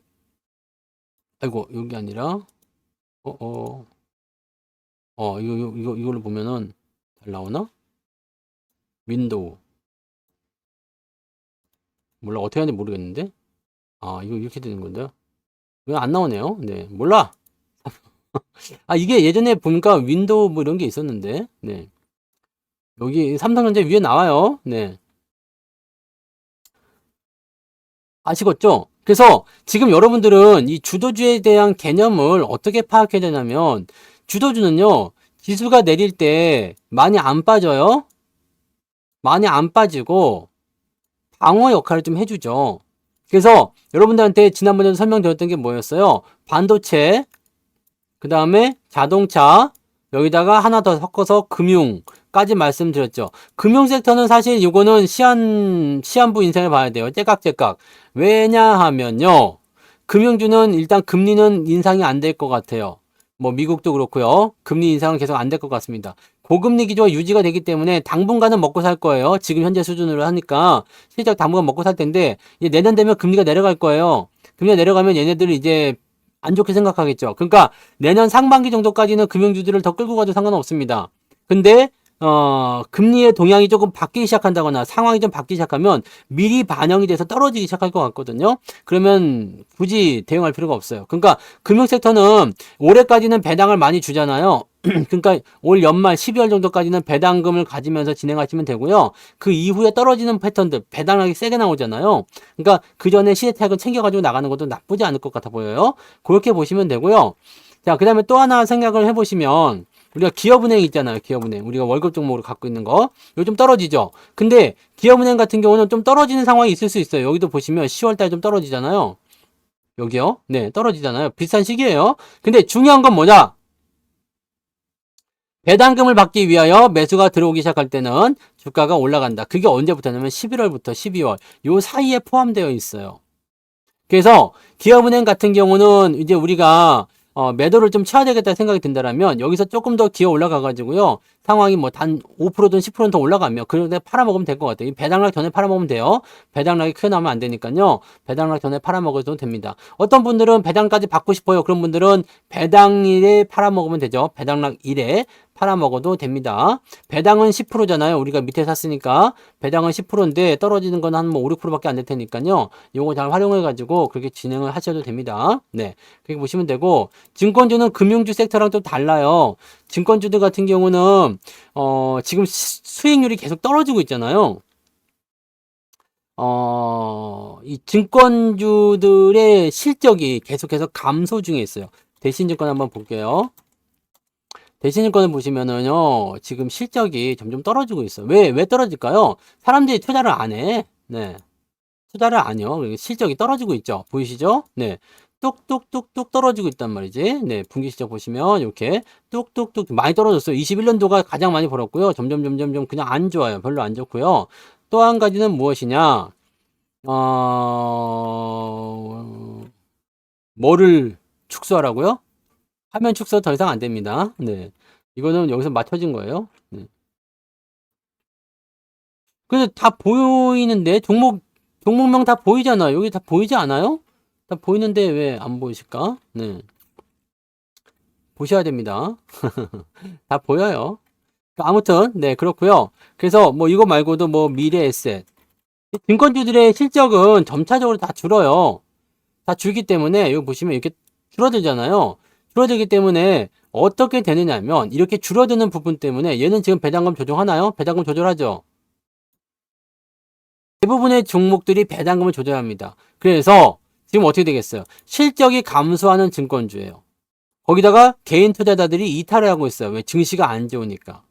아이고 여기 아니라 이걸로 보면은 잘 나오나? 윈도우 몰라 어떻게 하는지 모르겠는데 아 이거 이렇게 되는 건데 왜 안 나오네요. 네 몰라. 아 이게 예전에 보니까 윈도우 뭐 이런 게 있었는데 네 여기 삼성전자 위에 나와요. 네 아시겠죠? 그래서 지금 여러분들은 이 주도주에 대한 개념을 어떻게 파악해야 되냐면 주도주는요 지수가 내릴 때 많이 안 빠져요. 많이 안 빠지고 방어 역할을 좀 해주죠. 그래서 여러분들한테 지난번에도 설명드렸던 게 뭐였어요? 반도체, 그 다음에 자동차, 여기다가 하나 더 섞어서 금융까지 말씀드렸죠. 금융 섹터는 사실 이거는 시한부 인생을 봐야 돼요. 째깍째깍. 왜냐하면요. 금융주는 일단 금리는 인상이 안 될 것 같아요. 뭐 미국도 그렇고요. 금리 인상은 계속 안 될 것 같습니다. 고금리 기조가 유지가 되기 때문에 당분간은 먹고 살 거예요. 지금 현재 수준으로 하니까 실적 당분간 먹고 살 텐데 이제 내년 되면 금리가 내려갈 거예요. 금리가 내려가면 얘네들은 이제 안 좋게 생각하겠죠. 그러니까 내년 상반기 정도까지는 금융주들을 더 끌고 가도 상관은 없습니다. 근데 금리의 동향이 조금 바뀌기 시작한다거나 상황이 좀 바뀌기 시작하면 미리 반영이 돼서 떨어지기 시작할 것 같거든요. 그러면 굳이 대응할 필요가 없어요. 그러니까 금융섹터는 올해까지는 배당을 많이 주잖아요. 그러니까 올 연말 12월 정도까지는 배당금을 가지면서 진행하시면 되고요. 그 이후에 떨어지는 패턴들 배당하기 세게 나오잖아요. 그러니까 그 전에 시대타격을 챙겨가지고 나가는 것도 나쁘지 않을 것 같아 보여요. 그렇게 보시면 되고요. 자, 그 다음에 또 하나 생각을 해보시면 우리가 기업은행 있잖아요. 기업은행. 우리가 월급 종목으로 갖고 있는 거. 이거 좀 떨어지죠. 근데 기업은행 같은 경우는 좀 떨어지는 상황이 있을 수 있어요. 여기도 보시면 10월 달에 좀 떨어지잖아요. 여기요. 네, 떨어지잖아요. 비슷한 시기예요. 근데 중요한 건 뭐냐? 배당금을 받기 위하여 매수가 들어오기 시작할 때는 주가가 올라간다. 그게 언제부터냐면 11월부터 12월. 요 사이에 포함되어 있어요. 그래서 기업은행 같은 경우는 이제 우리가 매도를 좀 쳐야 되겠다 생각이 든다라면 여기서 조금 더 기어 올라가 가지고요. 상황이 뭐 단 5%든 10%든 더 올라가면 그런데 팔아먹으면 될 것 같아요. 배당락 전에 팔아먹으면 돼요. 배당락이 크게 나오면 안 되니까요. 배당락 전에 팔아먹어도 됩니다. 어떤 분들은 배당까지 받고 싶어요. 그런 분들은 배당일에 팔아먹으면 되죠. 배당락 일에 팔아먹어도 됩니다. 배당은 10%잖아요. 우리가 밑에 샀으니까 배당은 10%인데 떨어지는 건 한 뭐 5, 6%밖에 안 될 테니까요. 요거 잘 활용해 가지고 그렇게 진행을 하셔도 됩니다. 네. 그렇게 보시면 되고 증권주는 금융주 섹터랑 또 달라요. 증권주들 같은 경우는 지금 수익률이 계속 떨어지고 있잖아요. 이 증권주들의 실적이 계속해서 감소 중에 있어요. 대신증권 한번 볼게요. 대신증권을 보시면은요, 지금 실적이 점점 떨어지고 있어요. 왜 떨어질까요? 사람들이 투자를 안 해. 네. 투자를 안 해요. 실적이 떨어지고 있죠. 보이시죠? 네. 뚝뚝뚝뚝 떨어지고 있단 말이지. 네. 분기 실적 보시면 이렇게 뚝뚝뚝 많이 떨어졌어요. 21년도가 가장 많이 벌었고요. 점점 그냥 안 좋아요. 별로 안 좋고요. 또 한 가지는 무엇이냐? 뭐를 축소하라고요? 화면 축소 더 이상 안 됩니다. 네. 이거는 여기서 맞춰진 거예요. 네. 근데 다 보이는데 종목명 다 보이잖아요. 여기 다 보이지 않아요? 다 보이는데 왜 안 보이실까? 네. 보셔야 됩니다. 다 보여요. 아무튼 네 그렇고요. 그래서 뭐 이거 말고도 뭐 미래 에셋 증권주들의 실적은 점차적으로 다 줄어요. 다 줄기 때문에 여기 보시면 이렇게 줄어들잖아요. 줄어들기 때문에 어떻게 되느냐면 이렇게 줄어드는 부분 때문에 얘는 지금 배당금 조정하나요? 배당금 조절하죠. 대부분의 종목들이 배당금을 조절합니다. 그래서 지금 어떻게 되겠어요? 실적이 감소하는 증권주예요. 거기다가 개인 투자자들이 이탈을 하고 있어요. 왜? 증시가 안 좋으니까.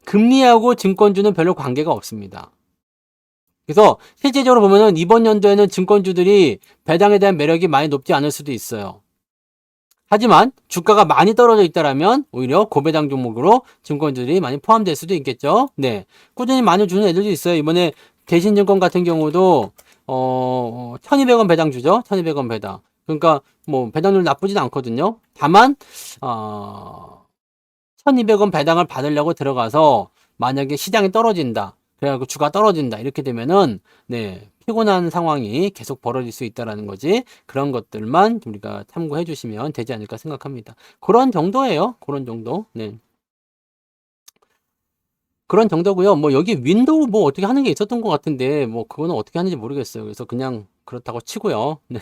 금리하고 증권주는 별로 관계가 없습니다. 그래서 실제적으로 보면은 이번 연도에는 증권주들이 배당에 대한 매력이 많이 높지 않을 수도 있어요. 하지만 주가가 많이 떨어져 있다라면 오히려 고배당 종목으로 증권주들이 많이 포함될 수도 있겠죠. 네. 꾸준히 많이 주는 애들도 있어요. 이번에 대신증권 같은 경우도 1200원 배당 주죠. 1200원 배당. 그러니까 뭐 배당률 나쁘진 않거든요. 다만 1200원 배당을 받으려고 들어가서 만약에 시장이 떨어진다. 그래갖고 주가 떨어진다. 이렇게 되면은 네. 피곤한 상황이 계속 벌어질 수 있다라는 거지. 그런 것들만 우리가 참고해 주시면 되지 않을까 생각합니다. 그런 정도예요. 그런 정도. 네. 그런 정도고요. 뭐 여기 윈도우 뭐 어떻게 하는 게 있었던 것 같은데 뭐 그거는 어떻게 하는지 모르겠어요. 그래서 그냥 그렇다고 치고요. 네.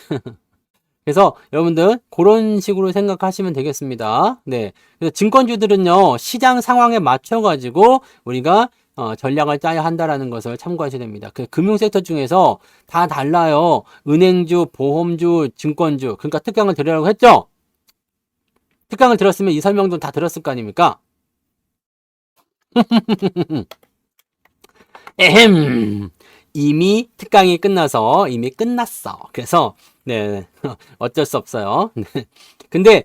그래서 여러분들 그런 식으로 생각하시면 되겠습니다. 네. 그래서 증권주들은요, 시장 상황에 맞춰가지고 우리가 전략을 짜야 한다라는 것을 참고하셔야 됩니다. 그 금융 섹터 중에서 다 달라요. 은행주, 보험주, 증권주. 그러니까 특강을 들으라고 했죠? 특강을 들었으면 이 설명도 다 들었을 거 아닙니까? 에헴. 이미 특강이 끝나서 이미 끝났어. 그래서 네. 어쩔 수 없어요. 근데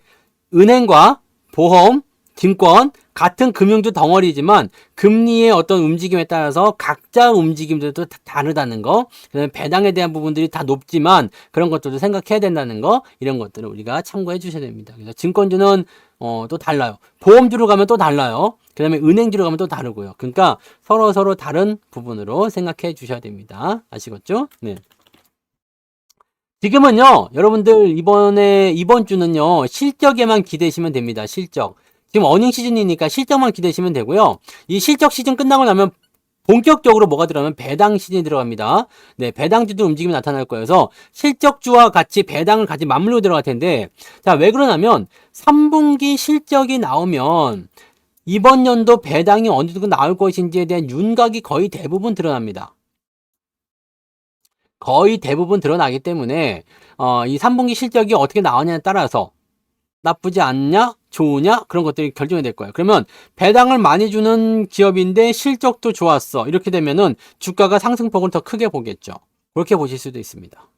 은행과 보험, 증권 같은 금융주 덩어리지만 금리의 어떤 움직임에 따라서 각자 움직임들도 다 다르다는 거. 그다음에 배당에 대한 부분들이 다 높지만 그런 것들도 생각해야 된다는 거. 이런 것들을 우리가 참고해 주셔야 됩니다. 그래서 증권주는 또 달라요. 보험주로 가면 또 달라요. 그다음에 은행주로 가면 또 다르고요. 그러니까 서로 다른 부분으로 생각해 주셔야 됩니다. 아시겠죠? 네. 지금은요, 여러분들 이번 주는요, 실적에만 기대시면 됩니다. 실적. 지금 어닝 시즌이니까 실적만 기대시면 되고요. 이 실적 시즌 끝나고 나면 본격적으로 뭐가 들어가면 배당 시즌이 들어갑니다. 네, 배당주도 움직임이 나타날 거예요. 그래서 실적주와 같이 배당을 같이 맞물려 들어갈 텐데, 자, 왜 그러냐면 3분기 실적이 나오면 이번 연도 배당이 어느 정도 나올 것인지에 대한 윤곽이 거의 대부분 드러납니다. 거의 대부분 드러나기 때문에 이 3분기 실적이 어떻게 나오냐에 따라서 나쁘지 않냐 좋으냐 그런 것들이 결정이 될 거예요. 그러면 배당을 많이 주는 기업인데 실적도 좋았어. 이렇게 되면은 주가가 상승폭을 더 크게 보겠죠. 그렇게 보실 수도 있습니다.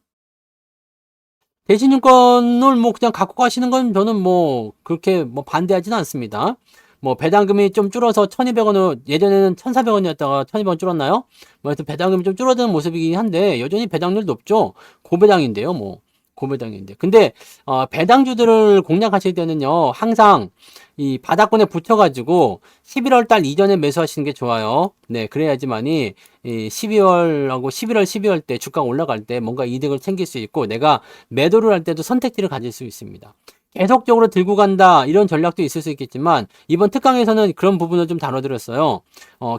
대신증권을 뭐 그냥 갖고 가시는 건 저는 뭐 그렇게 뭐 반대하지는 않습니다. 뭐 배당금이 좀 줄어서 1200원으로 예전에는 1400원이었다가 1200원 줄었나요? 뭐 하여튼 배당금이 좀 줄어드는 모습이긴 한데 여전히 배당률 높죠. 고배당인데요. 뭐 고배당인데. 근데 배당주들을 공략하실 때는요. 항상 이 바닥권에 붙여가지고 11월 달 이전에 매수하시는 게 좋아요. 네, 그래야지만이 이 12월하고 11월, 12월 때 주가가 올라갈 때 뭔가 이득을 챙길 수 있고 내가 매도를 할 때도 선택지를 가질 수 있습니다. 계속적으로 들고 간다 이런 전략도 있을 수 있겠지만 이번 특강에서는 그런 부분을 좀 다뤄드렸어요.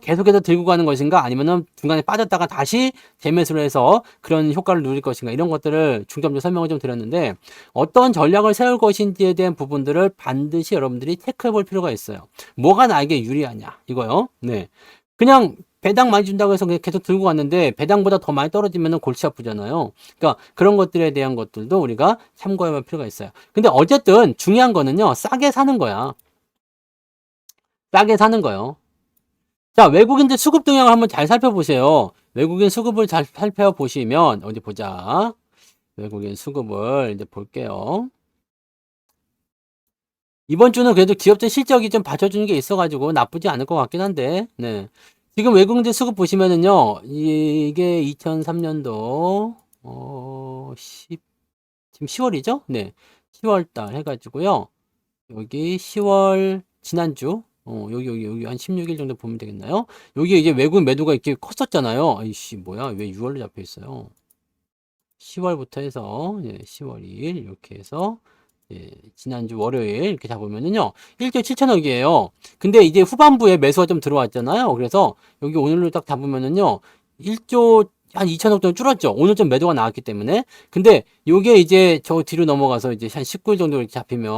계속해서 들고 가는 것인가 아니면은 중간에 빠졌다가 다시 재매수를 해서 그런 효과를 누릴 것인가 이런 것들을 중점적으로 설명을 좀 드렸는데 어떤 전략을 세울 것인지에 대한 부분들을 반드시 여러분들이 체크해 볼 필요가 있어요. 뭐가 나에게 유리하냐 이거요. 네. 그냥 배당 많이 준다고 해서 그냥 계속 들고 갔는데 배당보다 더 많이 떨어지면 골치 아프잖아요. 그러니까 그런 것들에 대한 것들도 우리가 참고해 볼 필요가 있어요. 근데 어쨌든 중요한 거는요. 싸게 사는 거야. 싸게 사는 거요. 자, 외국인들 수급 동향을 한번 잘 살펴보세요. 외국인 수급을 잘 살펴보시면 어디 보자. 외국인 수급을 이제 볼게요. 이번 주는 그래도 기업들 실적이 좀 받쳐주는 게 있어가지고 나쁘지 않을 것 같긴 한데, 네. 지금 외국인들 수급 보시면은요, 이게 2003년도, 지금 10월이죠? 네. 10월 달 해가지고요. 여기 10월, 지난주, 여기 한 16일 정도 보면 되겠나요? 여기 이제 외국인 매도가 이렇게 컸었잖아요. 아이씨, 뭐야, 왜 6월로 잡혀 있어요? 10월부터 해서, 예, 10월 2일, 이렇게 해서, 예, 지난주 월요일 이렇게 잡으면은요 1조 7천억이에요. 근데 이제 후반부에 매수가 좀 들어왔잖아요. 그래서 여기 오늘로 딱 잡으면은요 1조 한 2천억 정도 줄었죠. 오늘 좀 매도가 나왔기 때문에. 근데 요게 이제 저 뒤로 넘어가서 이제 한 19일 정도 이렇게 잡히면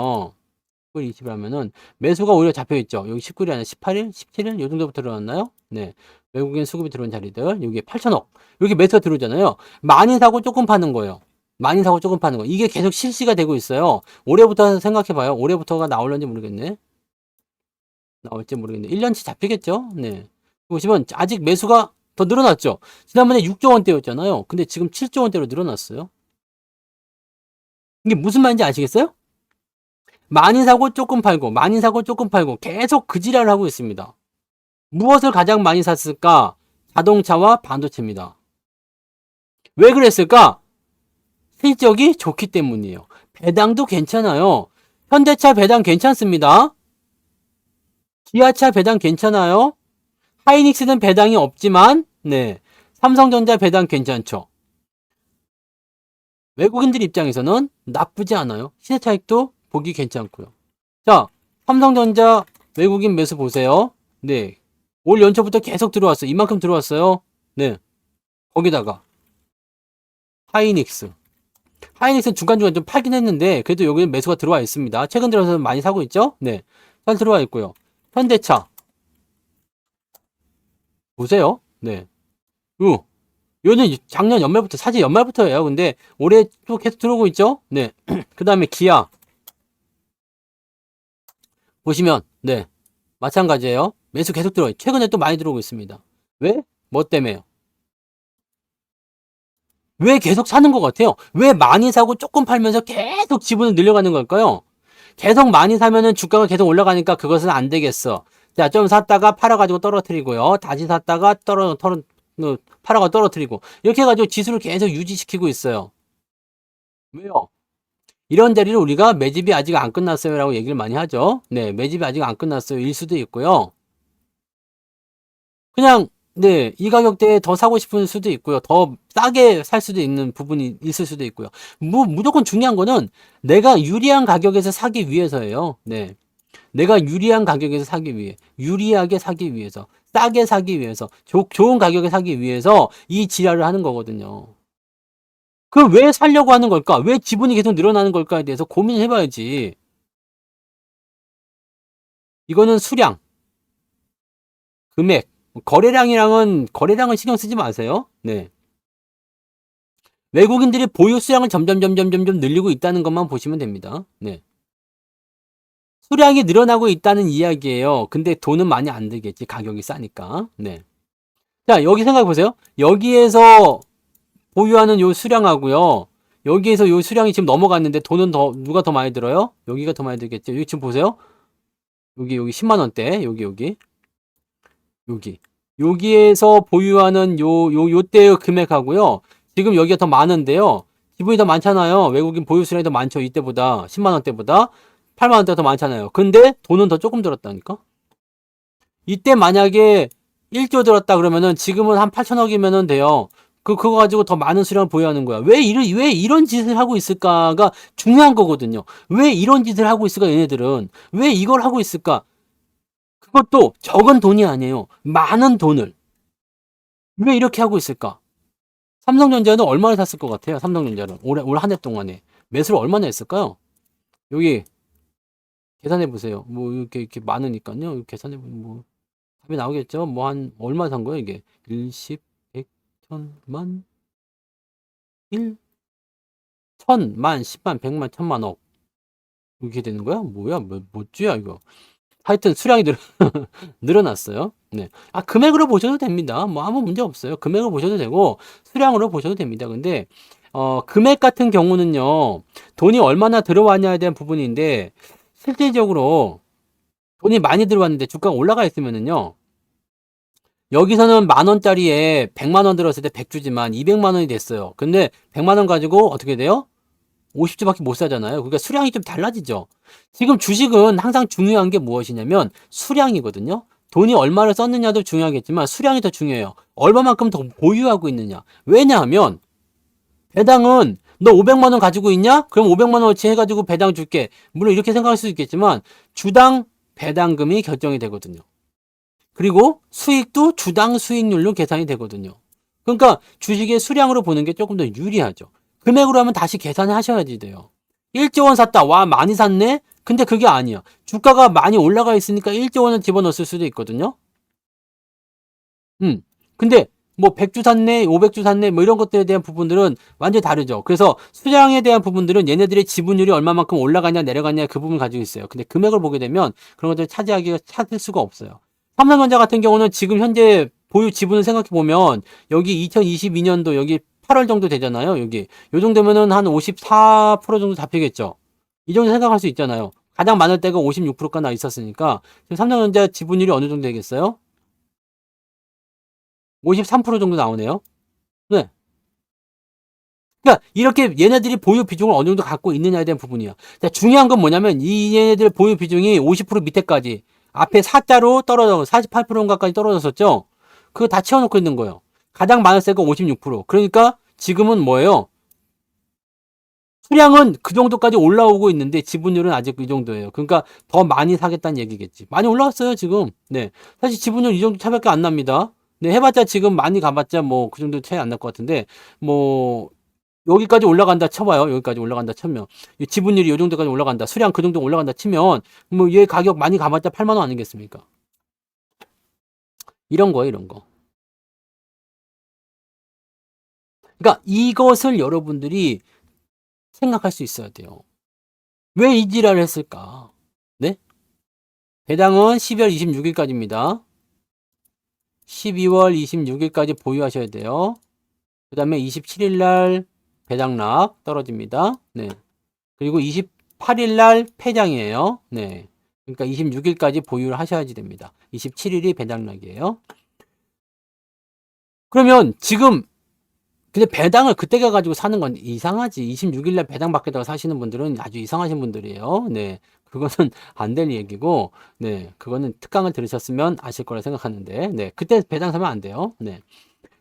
19일 20일 하면은 매수가 오히려 잡혀 있죠. 여기 19일이 아니라 18일, 17일 요 정도부터 들어왔나요? 네. 외국인 수급이 들어온 자리들, 여기 8천억. 여기 매수가 들어오잖아요. 많이 사고 조금 파는 거예요. 많이 사고 조금 파는 거. 이게 계속 실시가 되고 있어요. 올해부터 생각해봐요. 올해부터가 나올는지 모르겠네. 나올지 모르겠네. 1년치 잡히겠죠? 네. 보시면 아직 매수가 더 늘어났죠? 지난번에 6조 원대였잖아요. 근데 지금 7조 원대로 늘어났어요. 이게 무슨 말인지 아시겠어요? 많이 사고 조금 팔고, 많이 사고 조금 팔고, 계속 그 지랄을 하고 있습니다. 무엇을 가장 많이 샀을까? 자동차와 반도체입니다. 왜 그랬을까? 실적이 좋기 때문이에요. 배당도 괜찮아요. 현대차 배당 괜찮습니다. 기아차 배당 괜찮아요. 하이닉스는 배당이 없지만, 네. 삼성전자 배당 괜찮죠. 외국인들 입장에서는 나쁘지 않아요. 시세 차익도 보기 괜찮고요. 자, 삼성전자 외국인 매수 보세요. 네. 올 연초부터 계속 들어왔어요. 이만큼 들어왔어요. 네. 거기다가 하이닉스. 하이닉스는 중간중간 좀 팔긴 했는데 그래도 여기는 매수가 들어와 있습니다. 최근 들어서 많이 사고 있죠? 네. 잘 들어와 있고요. 현대차. 보세요. 네. 요는 작년 연말부터, 사실 연말부터예요. 근데 올해 또 계속 들어오고 있죠? 네. 그 다음에 기아. 보시면, 네. 마찬가지예요. 매수 계속 들어와요. 최근에 또 많이 들어오고 있습니다. 왜? 뭐 때문에요? 왜 계속 사는 것 같아요? 왜 많이 사고 조금 팔면서 계속 지분을 늘려가는 걸까요? 계속 많이 사면은 주가가 계속 올라가니까 그것은 안 되겠어. 자, 좀 샀다가 팔아가지고 떨어뜨리고요. 다시 샀다가 팔아가 떨어뜨리고. 이렇게 해가지고 지수를 계속 유지시키고 있어요. 왜요? 이런 자리를 우리가 매집이 아직 안 끝났어요 라고 얘기를 많이 하죠. 네, 매집이 아직 안 끝났어요 일 수도 있고요. 그냥 네, 이 가격대에 더 사고 싶은 수도 있고요. 더 싸게 살 수도 있는 부분이 있을 수도 있고요. 무조건 중요한 거는 내가 유리한 가격에서 사기 위해서예요. 네. 내가 유리한 가격에서 사기 위해, 유리하게 사기 위해서, 싸게 사기 위해서, 좋은 가격에 사기 위해서 이 지랄을 하는 거거든요. 그럼 왜 살려고 하는 걸까? 왜 지분이 계속 늘어나는 걸까에 대해서 고민을 해봐야지. 이거는 수량, 금액, 거래량은 신경 쓰지 마세요. 네. 외국인들이 보유 수량을 점점 늘리고 있다는 것만 보시면 됩니다. 네. 수량이 늘어나고 있다는 이야기예요. 근데 돈은 많이 안 들겠지. 가격이 싸니까. 네. 자, 여기 생각해 보세요. 여기에서 보유하는 요 수량하고요. 여기에서 요 수량이 지금 넘어갔는데 돈은 누가 더 많이 들어요? 여기가 더 많이 들겠죠. 여기 지금 보세요. 여기 10만 원대. 여기. 여기에서 보유하는 요때의 금액하고요. 지금 여기가 더 많은데요. 지분이 더 많잖아요. 외국인 보유 수량이 더 많죠. 이때보다 10만 원대보다 8만 원대가 더 많잖아요. 근데 돈은 더 조금 들었다니까. 이때 만약에 1조 들었다 그러면은 지금은 한 8천억이면은 돼요. 그거 가지고 더 많은 수량을 보유하는 거야. 왜 이런 짓을 하고 있을까가 중요한 거거든요. 왜 이런 짓을 하고 있을까, 얘네들은. 왜 이걸 하고 있을까? 그것도 적은 돈이 아니에요. 많은 돈을. 왜 이렇게 하고 있을까? 삼성전자는 얼마나 샀을 것 같아요? 삼성전자는 올 한 해 동안에 매수를 얼마나 했을까요? 여기 계산해 보세요. 뭐 이렇게 많으니까요. 계산해 보면 뭐 답이 나오겠죠? 뭐 한 얼마 산 거예요, 이게? 1, 10, 100, 1000, 만, 1, 1000, 만, 10만, 100만, 1000만, 억. 이렇게 되는 거야? 뭐야? 뭐 쥐야 이거? 하여튼 수량이 늘어났어요. 네. 금액으로 보셔도 됩니다. 뭐 아무 문제 없어요. 금액으로 보셔도 되고 수량으로 보셔도 됩니다. 근데 금액 같은 경우는요. 돈이 얼마나 들어왔냐에 대한 부분인데 실질적으로 돈이 많이 들어왔는데 주가가 올라가 있으면은요. 여기서는 만 원짜리에 100만 원 들었을 때 100주지만 200만 원이 됐어요. 근데 100만 원 가지고 어떻게 돼요? 50주밖에 못 사잖아요. 그러니까 수량이 좀 달라지죠. 지금 주식은 항상 중요한 게 무엇이냐면 수량이거든요. 돈이 얼마를 썼느냐도 중요하겠지만 수량이 더 중요해요. 얼마만큼 더 보유하고 있느냐. 왜냐하면 배당은 너 500만 원 가지고 있냐? 그럼 500만 원어치 해가지고 배당 줄게. 물론 이렇게 생각할 수 있겠지만 주당 배당금이 결정이 되거든요. 그리고 수익도 주당 수익률로 계산이 되거든요. 그러니까 주식의 수량으로 보는 게 조금 더 유리하죠. 금액으로 하면 다시 계산을 하셔야지 돼요. 1조 원 샀다. 와, 많이 샀네? 근데 그게 아니야. 주가가 많이 올라가 있으니까 1조 원을 집어넣을 수도 있거든요. 근데 뭐 100주 샀네, 500주 샀네, 뭐 이런 것들에 대한 부분들은 완전히 다르죠. 그래서 수량에 대한 부분들은 얘네들의 지분율이 얼마만큼 올라가냐, 내려가냐 그 부분을 가지고 있어요. 근데 금액을 보게 되면 그런 것들을 찾을 수가 없어요. 삼성전자 같은 경우는 지금 현재 보유 지분을 생각해 보면 여기 2022년도 여기 8월 정도 되잖아요. 여기. 요 정도면은 한 54% 정도 잡히겠죠. 이 정도 생각할 수 있잖아요. 가장 많을 때가 56%가 나 있었으니까 지금 삼성전자 지분율이 어느 정도 되겠어요? 53% 정도 나오네요. 네. 그러니까 이렇게 얘네들이 보유 비중을 어느 정도 갖고 있느냐에 대한 부분이야. 자, 중요한 건 뭐냐면 이 얘네들 보유 비중이 50% 밑에까지 앞에 4자로 떨어져 48%인가까지 떨어졌었죠. 그거 다 채워놓고 있는 거예요. 가장 많았을 때가 56%. 그러니까 지금은 뭐예요? 수량은 그 정도까지 올라오고 있는데 지분율은 아직 이 정도예요. 그러니까 더 많이 사겠다는 얘기겠지. 많이 올라왔어요, 지금. 네. 사실 지분율 이 정도 차이밖에 안 납니다. 네, 해봤자 지금 많이 가봤자 뭐 그 정도 차이 안 날 것 같은데 뭐 여기까지 올라간다 쳐봐요. 여기까지 올라간다 치면 이 지분율이 이 정도까지 올라간다. 수량 그 정도 올라간다 치면 뭐 얘 가격 많이 가봤자 8만 원 아니겠습니까? 이런 거예요, 이런 거. 그러니까 이것을 여러분들이 생각할 수 있어야 돼요. 왜 이 지랄을 했을까? 네? 배당은 12월 26일까지입니다. 12월 26일까지 보유하셔야 돼요. 그 다음에 27일 날 배당락 떨어집니다. 네. 그리고 28일 날 폐장이에요. 네. 그러니까 26일까지 보유를 하셔야지 됩니다. 27일이 배당락이에요. 그러면 지금 근데 배당을 그때 가가지고 사는 건 이상하지. 26일 날 배당 받겠다고 사시는 분들은 아주 이상하신 분들이에요. 네. 그거는 안 될 얘기고, 네. 그거는 특강을 들으셨으면 아실 거라 생각하는데, 네. 그때 배당 사면 안 돼요. 네.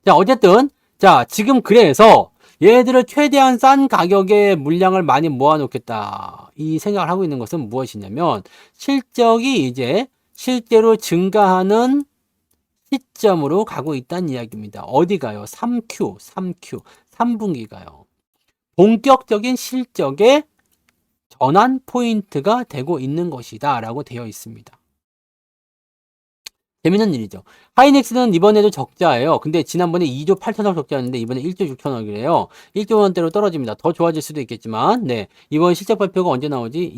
자, 어쨌든, 자, 지금 그래서 얘들을 최대한 싼 가격에 물량을 많이 모아놓겠다. 이 생각을 하고 있는 것은 무엇이냐면, 실적이 이제 실제로 증가하는 시점으로 가고 있다는 이야기입니다. 어디 가요? 3분기 가요. 본격적인 실적의 전환 포인트가 되고 있는 것이다 라고 되어 있습니다. 재밌는 일이죠. 하이닉스는 이번에도 적자예요. 근데 지난번에 2조 8천억 적자였는데 이번에 1조 6천억이래요. 1조 원대로 떨어집니다. 더 좋아질 수도 있겠지만, 네. 이번 실적 발표가 언제 나오지?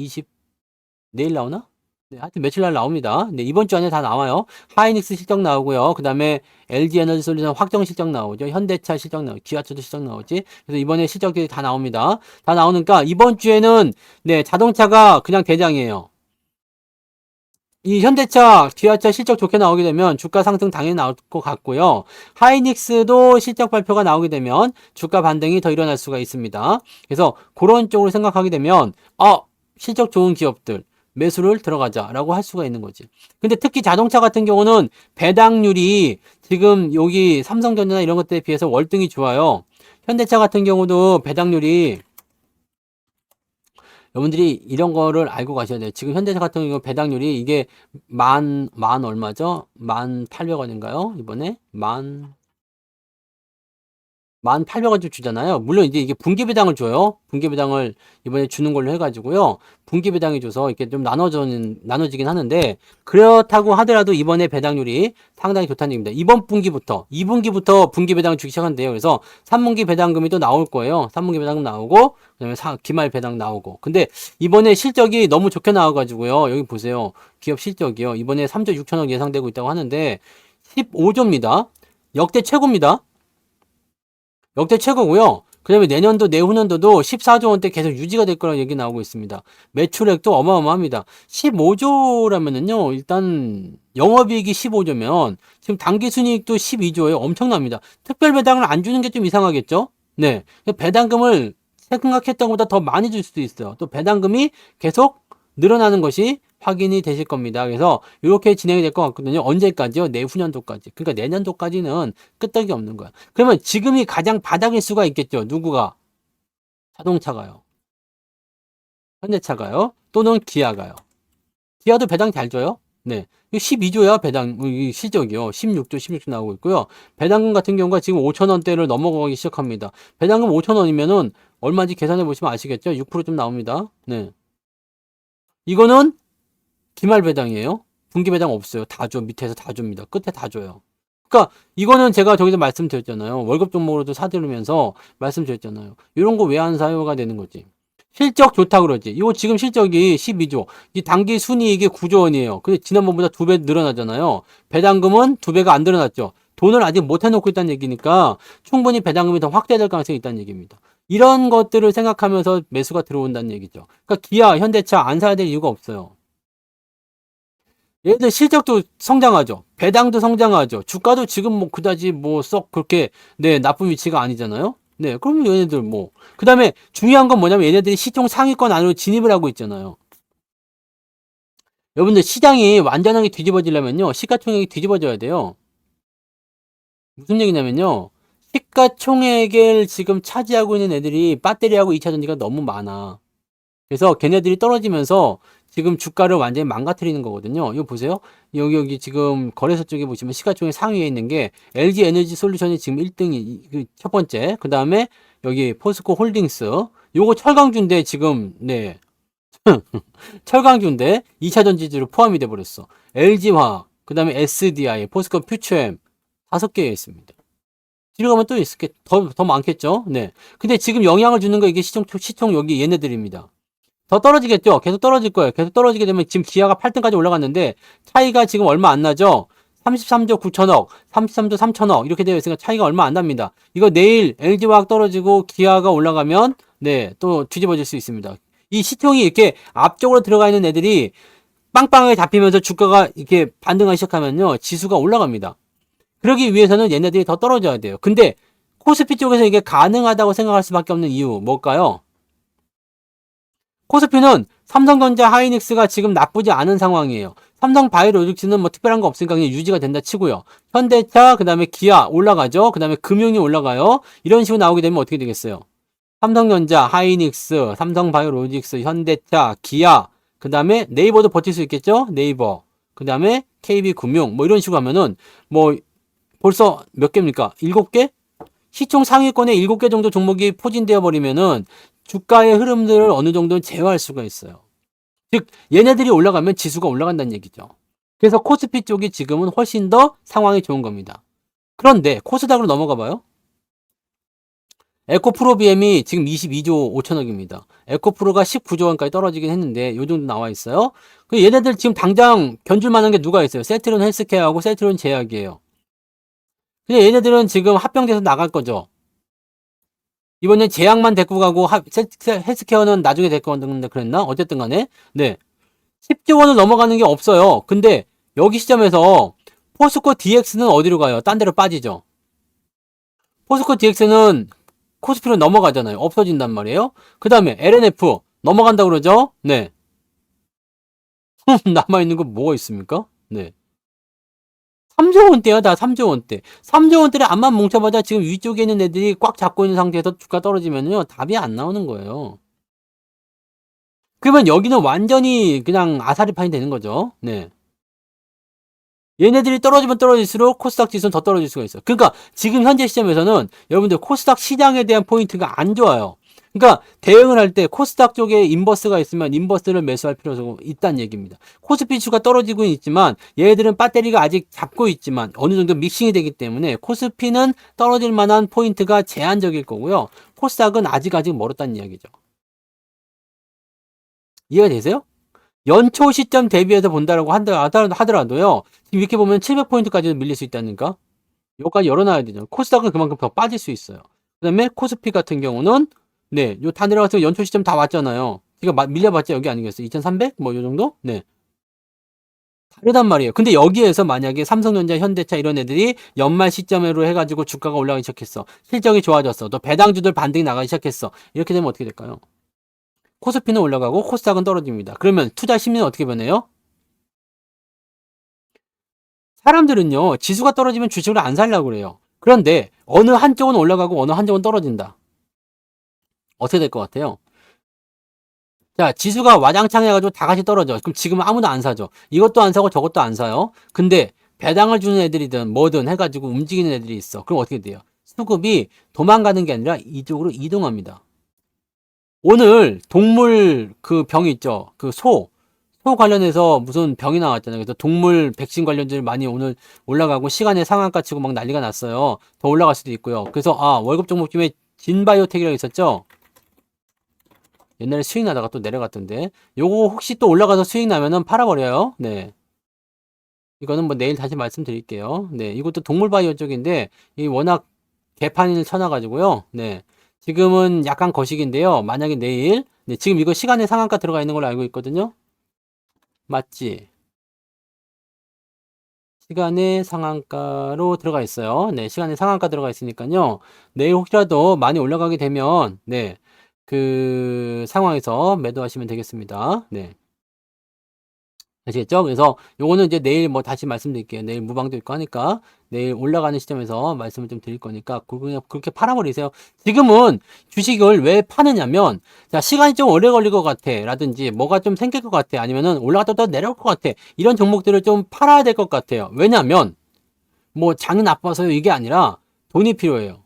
내일 나오나? 네, 하여튼 며칠 날 나옵니다. 네, 이번 주 안에 다 나와요. 하이닉스 실적 나오고요. 그 다음에 LG 에너지 솔루션 확정 실적 나오죠. 현대차 실적 나오고, 기아차도 실적 나오지. 그래서 이번에 실적들이 다 나옵니다. 다 나오니까 이번 주에는, 네, 자동차가 그냥 대장이에요. 이 현대차, 기아차 실적 좋게 나오게 되면 주가 상승 당연히 나올 것 같고요. 하이닉스도 실적 발표가 나오게 되면 주가 반등이 더 일어날 수가 있습니다. 그래서 그런 쪽으로 생각하게 되면, 실적 좋은 기업들, 매수를 들어가자라고 할 수가 있는 거지. 근데 특히 자동차 같은 경우는 배당률이 지금 여기 삼성전자나 이런 것들에 비해서 월등히 좋아요. 현대차 같은 경우도 배당률이 여러분들이 이런 거를 알고 가셔야 돼요. 지금 현대차 같은 경우 배당률이 이게 만 얼마죠? 1,800원인가요? 이번에 1,800원쯤 주잖아요. 물론 이제 이게 분기배당을 줘요. 분기배당을 이번에 주는 걸로 해가지고요. 분기배당이 줘서 이렇게 좀 나눠지긴 하는데, 그렇다고 하더라도 이번에 배당률이 상당히 좋다는 얘기입니다. 이번 분기부터, 2분기부터 분기배당을 주기 시작한대요. 그래서 3분기 배당금이 또 나올 거예요. 3분기 배당금 나오고, 그 다음에 기말 배당 나오고. 근데 이번에 실적이 너무 좋게 나와가지고요. 여기 보세요. 기업 실적이요. 이번에 3조 6천억 예상되고 있다고 하는데, 15조입니다. 역대 최고입니다. 역대 최고고요. 그 다음에 내년도, 내후년도도 14조 원대 계속 유지가 될 거라는 얘기 나오고 있습니다. 매출액도 어마어마합니다. 15조라면은요, 일단 영업이익이 15조면 지금 당기순이익도 12조예요. 엄청납니다. 특별 배당을 안 주는 게 좀 이상하겠죠? 네. 배당금을 생각했던 것보다 더 많이 줄 수도 있어요. 또 배당금이 계속 늘어나는 것이 확인이 되실 겁니다. 그래서 이렇게 진행이 될 것 같거든요. 언제까지요? 내후년도까지. 그러니까 내년도까지는 끄떡이 없는 거야. 그러면 지금이 가장 바닥일 수가 있겠죠. 누구가? 자동차가요. 현대차가요. 또는 기아가요. 기아도 배당 잘 줘요. 네. 12조야, 배당, 실적이요. 16조, 16조 나오고 있고요. 배당금 같은 경우가 지금 5천원대를 넘어가기 시작합니다. 배당금 5천원이면은 얼마인지 계산해 보시면 아시겠죠? 6%좀 나옵니다. 네. 이거는 기말 배당이에요. 분기 배당 없어요. 다 줘. 밑에서 다 줍니다. 끝에 다 줘요. 그러니까 이거는 제가 저기서 말씀드렸잖아요. 월급 종목으로도 사들으면서 말씀드렸잖아요. 이런 거 왜 안 사요가 되는 거지. 실적 좋다 그러지. 이거 지금 실적이 12조. 이 당기 순이익이 9조 원이에요. 근데 지난번보다 2배 늘어나잖아요. 배당금은 2배가 안 늘어났죠. 돈을 아직 못 해놓고 있다는 얘기니까 충분히 배당금이 더 확대될 가능성이 있다는 얘기입니다. 이런 것들을 생각하면서 매수가 들어온다는 얘기죠. 그러니까 기아, 현대차 안 사야 될 이유가 없어요. 얘들 실적도 성장하죠. 배당도 성장하죠. 주가도 지금 뭐 그다지 뭐 썩 그렇게 네 나쁜 위치가 아니잖아요. 네, 그러면 얘네들 뭐 그다음에 중요한 건 뭐냐면 얘네들이 시총 상위권 안으로 진입을 하고 있잖아요. 여러분들 시장이 완전하게 뒤집어지려면요 시가총액이 뒤집어져야 돼요. 무슨 얘기냐면요 시가총액을 지금 차지하고 있는 애들이 배터리하고 2차 전지가 너무 많아. 그래서 걔네들이 떨어지면서 지금 주가를 완전히 망가뜨리는 거거든요. 이거 보세요. 여기 지금 거래소 쪽에 보시면 시가총액 상위에 있는 게 LG 에너지 솔루션이 지금 1등이 첫 번째. 그 다음에 여기 포스코 홀딩스. 요거 철강주인데 지금 네 철강주인데 2차 전지주로 포함이 돼 버렸어. LG화학, 그 다음에 SDI, 포스코 퓨처엠 5개 있습니다. 뒤로 가면 또 있을 게 더 많겠죠. 네. 근데 지금 영향을 주는 거 이게 시총 여기 얘네들입니다. 더 떨어지겠죠? 계속 떨어질 거예요. 계속 떨어지게 되면 지금 기아가 8등까지 올라갔는데 차이가 지금 얼마 안 나죠? 33조 9천억, 33조 3천억 이렇게 되어 있으니까 차이가 얼마 안 납니다. 이거 내일 LG화학 떨어지고 기아가 올라가면 네, 또 뒤집어질 수 있습니다. 이 시총이 이렇게 앞쪽으로 들어가 있는 애들이 빵빵하게 잡히면서 주가가 이렇게 반등하기 시작하면요. 지수가 올라갑니다. 그러기 위해서는 얘네들이 더 떨어져야 돼요. 근데 코스피 쪽에서 이게 가능하다고 생각할 수밖에 없는 이유 뭘까요? 코스피는 삼성전자, 하이닉스가 지금 나쁘지 않은 상황이에요. 삼성바이오로직스는 뭐 특별한 거 없으니까 그냥 유지가 된다 치고요. 현대차, 그 다음에 기아 올라가죠. 그 다음에 금융이 올라가요. 이런 식으로 나오게 되면 어떻게 되겠어요? 삼성전자, 하이닉스, 삼성바이오로직스, 현대차, 기아, 그 다음에 네이버도 버틸 수 있겠죠? 네이버. 그 다음에 KB금융, 뭐 이런 식으로 하면은 뭐 벌써 몇 개입니까? 7개? 시총 상위권에 7개 정도 종목이 포진되어 버리면은 주가의 흐름들을 어느 정도는 제어할 수가 있어요. 즉 얘네들이 올라가면 지수가 올라간다는 얘기죠. 그래서 코스피 쪽이 지금은 훨씬 더 상황이 좋은 겁니다. 그런데 코스닥으로 넘어가 봐요. 에코프로비엠이 지금 22조 5천억입니다. 에코프로가 19조 원까지 떨어지긴 했는데 요 정도 나와 있어요. 얘네들 지금 당장 견줄 만한 게 누가 있어요? 셀트론 헬스케어하고 셀트론 제약이에요. 근데 얘네들은 지금 합병돼서 나갈 거죠. 이번엔 제약만 데리고 가고 헬스케어는 나중에 데리고 간다는데 그랬나? 어쨌든 간에 네 10조 원을 넘어가는 게 없어요. 근데 여기 시점에서 포스코 DX는 어디로 가요? 딴 데로 빠지죠. 포스코 DX는 코스피로 넘어가잖아요. 없어진단 말이에요. 그 다음에 LNF 넘어간다고 그러죠? 네. 남아있는 거 뭐가 있습니까? 네. 3조 원대야, 다 3조 원대. 3조 원대를 안만 뭉쳐봐자 지금 위쪽에 있는 애들이 꽉 잡고 있는 상태에서 주가 떨어지면요, 답이 안 나오는 거예요. 그러면 여기는 완전히 그냥 아사리판이 되는 거죠. 네. 얘네들이 떨어지면 떨어질수록 코스닥 지수는 더 떨어질 수가 있어요. 그러니까 지금 현재 시점에서는 여러분들 코스닥 시장에 대한 포인트가 안 좋아요. 그러니까 대응을 할 때 코스닥 쪽에 인버스가 있으면 인버스를 매수할 필요가 있다는 얘기입니다. 코스피 주가 떨어지고 있지만 얘들은 배터리가 아직 잡고 있지만 어느 정도 믹싱이 되기 때문에 코스피는 떨어질 만한 포인트가 제한적일 거고요. 코스닥은 아직 멀었다는 이야기죠. 이해가 되세요? 연초 시점 대비해서 본다라고 하더라도요. 지금 이렇게 보면 700포인트까지 밀릴 수 있다니까. 여기까지 열어놔야 되죠. 코스닥은 그만큼 더 빠질 수 있어요. 그 다음에 코스피 같은 경우는 네, 요 다 내려가서 연초 시점 다 왔잖아요. 지금 밀려봤자 여기 아니겠어요? 2300? 뭐 요 정도? 네. 다르단 말이에요. 근데 여기에서 만약에 삼성전자, 현대차 이런 애들이 연말 시점으로 해가지고 주가가 올라가기 시작했어. 실적이 좋아졌어. 또 배당주들 반등이 나가기 시작했어. 이렇게 되면 어떻게 될까요? 코스피는 올라가고 코스닥은 떨어집니다. 그러면 투자 심리는 어떻게 변해요? 사람들은요, 지수가 떨어지면 주식을 안 살려고 그래요. 그런데 어느 한쪽은 올라가고 어느 한쪽은 떨어진다. 어떻게 될 것 같아요? 자, 지수가 와장창 해가지고 다 같이 떨어져. 그럼 지금은 아무도 안 사죠. 이것도 안 사고 저것도 안 사요. 근데 배당을 주는 애들이든 뭐든 해가지고 움직이는 애들이 있어. 그럼 어떻게 돼요? 수급이 도망가는 게 아니라 이쪽으로 이동합니다. 오늘 동물 그 병 있죠? 그 소 소 관련해서 무슨 병이 나왔잖아요. 그래서 동물 백신 관련들 많이 오늘 올라가고 시간에 상한가 치고 막 난리가 났어요. 더 올라갈 수도 있고요. 그래서 월급 종목 중에 진바이오텍이라고 있었죠? 옛날에 수익 나다가 또 내려갔던데. 요거 혹시 또 올라가서 수익 나면은 팔아버려요. 네. 이거는 뭐 내일 다시 말씀드릴게요. 네. 이것도 동물 바이오 쪽인데, 이 워낙 개판을 쳐놔가지고요. 네. 지금은 약간 거식인데요. 만약에 내일, 네. 지금 이거 시간에 상한가 들어가 있는 걸로 알고 있거든요. 맞지? 시간의 상한가로 들어가 있어요. 네, 시간의 상한가 들어가 있으니까요. 내일 혹시라도 많이 올라가게 되면, 네, 그 상황에서 매도하시면 되겠습니다. 네. 아시겠죠? 그래서 요거는 이제 내일 뭐 다시 말씀드릴게요. 내일 무방도 있고 하니까 내일 올라가는 시점에서 말씀을 좀 드릴 거니까 그냥 그렇게 팔아버리세요. 지금은 주식을 왜 파느냐면 자 시간이 좀 오래 걸릴 것 같아 라든지 뭐가 좀 생길 것 같아 아니면은 올라갔다 또 내려올 것 같아 이런 종목들을 좀 팔아야 될 것 같아요. 왜냐면 뭐 장이 나빠서요 이게 아니라 돈이 필요해요.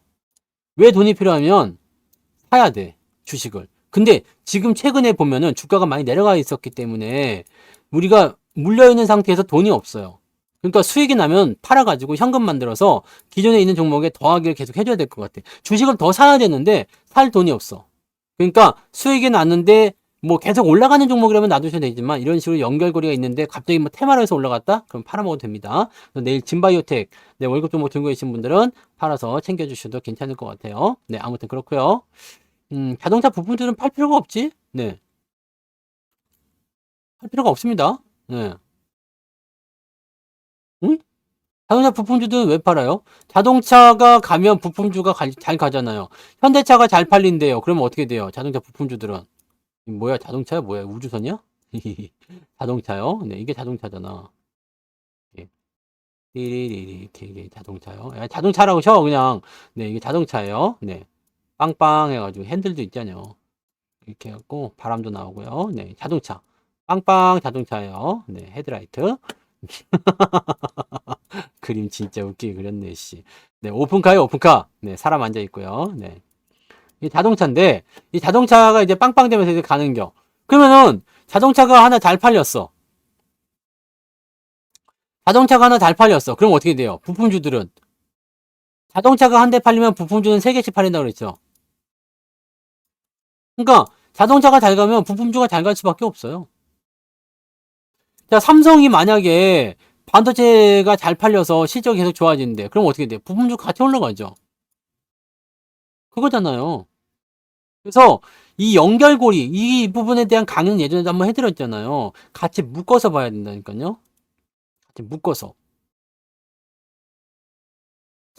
왜 돈이 필요하면 사야 돼 주식을. 근데 지금 최근에 보면은 주가가 많이 내려가 있었기 때문에 우리가 물려있는 상태에서 돈이 없어요. 그러니까 수익이 나면 팔아가지고 현금 만들어서 기존에 있는 종목에 더하기를 계속 해줘야 될 것 같아. 주식을 더 사야 되는데 살 돈이 없어. 그러니까 수익이 났는데 뭐 계속 올라가는 종목이라면 놔두셔도 되지만 이런 식으로 연결고리가 있는데 갑자기 뭐 테마로 해서 올라갔다? 그럼 팔아먹어도 됩니다. 내일 진바이오텍 네, 월급 종목 들고 계신 분들은 팔아서 챙겨주셔도 괜찮을 것 같아요. 네, 아무튼 그렇고요. 자동차 부품들은 팔 필요가 없지? 네. 팔 필요가 없습니다. 네. 응? 자동차 부품주들은 왜 팔아요? 자동차가 가면 부품주가 잘 가잖아요. 현대차가 잘 팔린대요. 그러면 어떻게 돼요? 자동차 부품주들은. 뭐야, 자동차야? 뭐야, 우주선이야? 자동차요? 네, 이게 자동차잖아. 예. 띠리리리, 이게 자동차요. 야, 자동차라고 쳐, 그냥. 네, 이게 자동차예요. 네. 빵빵 해가지고 핸들도 있잖아요. 이렇게 해갖고 바람도 나오고요. 네, 자동차. 빵빵 자동차예요. 네, 헤드라이트. 그림 진짜 웃기게 그렸네, 씨. 네, 오픈카요, 오픈카. 네, 사람 앉아 있고요. 네. 이 자동차인데, 이 자동차가 이제 빵빵 되면서 이제 가는겨. 그러면은, 자동차가 하나 잘 팔렸어. 자동차가 하나 잘 팔렸어. 그럼 어떻게 돼요? 부품주들은. 자동차가 한 대 팔리면 부품주는 세 개씩 팔린다고 그랬죠. 그러니까, 자동차가 잘 가면 부품주가 잘 갈 수밖에 없어요. 자, 삼성이 만약에 반도체가 잘 팔려서 실적이 계속 좋아지는데, 그럼 어떻게 돼요? 부품주 같이 올라가죠. 그거잖아요. 그래서 이 연결고리, 이 부분에 대한 강의는 예전에도 한번 해드렸잖아요. 같이 묶어서 봐야 된다니까요. 같이 묶어서.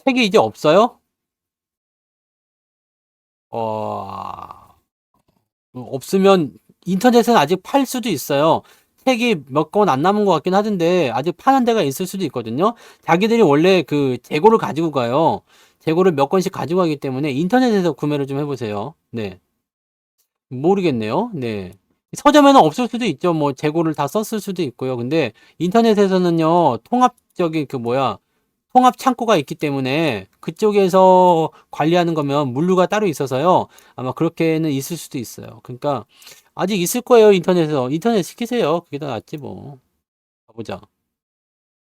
책이 이제 없어요? 어, 없으면 인터넷은 아직 팔 수도 있어요. 책이 몇 권 안 남은 것 같긴 하던데 아직 파는 데가 있을 수도 있거든요. 자기들이 원래 그 재고를 가지고 가요. 재고를 몇 권씩 가지고 가기 때문에 인터넷에서 구매를 좀 해보세요. 네. 모르겠네요. 네. 서점에는 없을 수도 있죠. 뭐 재고를 다 썼을 수도 있고요. 근데 인터넷에서는요. 통합적인 그 뭐야 통합 창고가 있기 때문에 그쪽에서 관리하는 거면 물류가 따로 있어서요. 아마 그렇게는 있을 수도 있어요. 그러니까 아직 있을 거예요. 인터넷에서. 인터넷 시키세요. 그게 더 낫지 뭐. 가보자.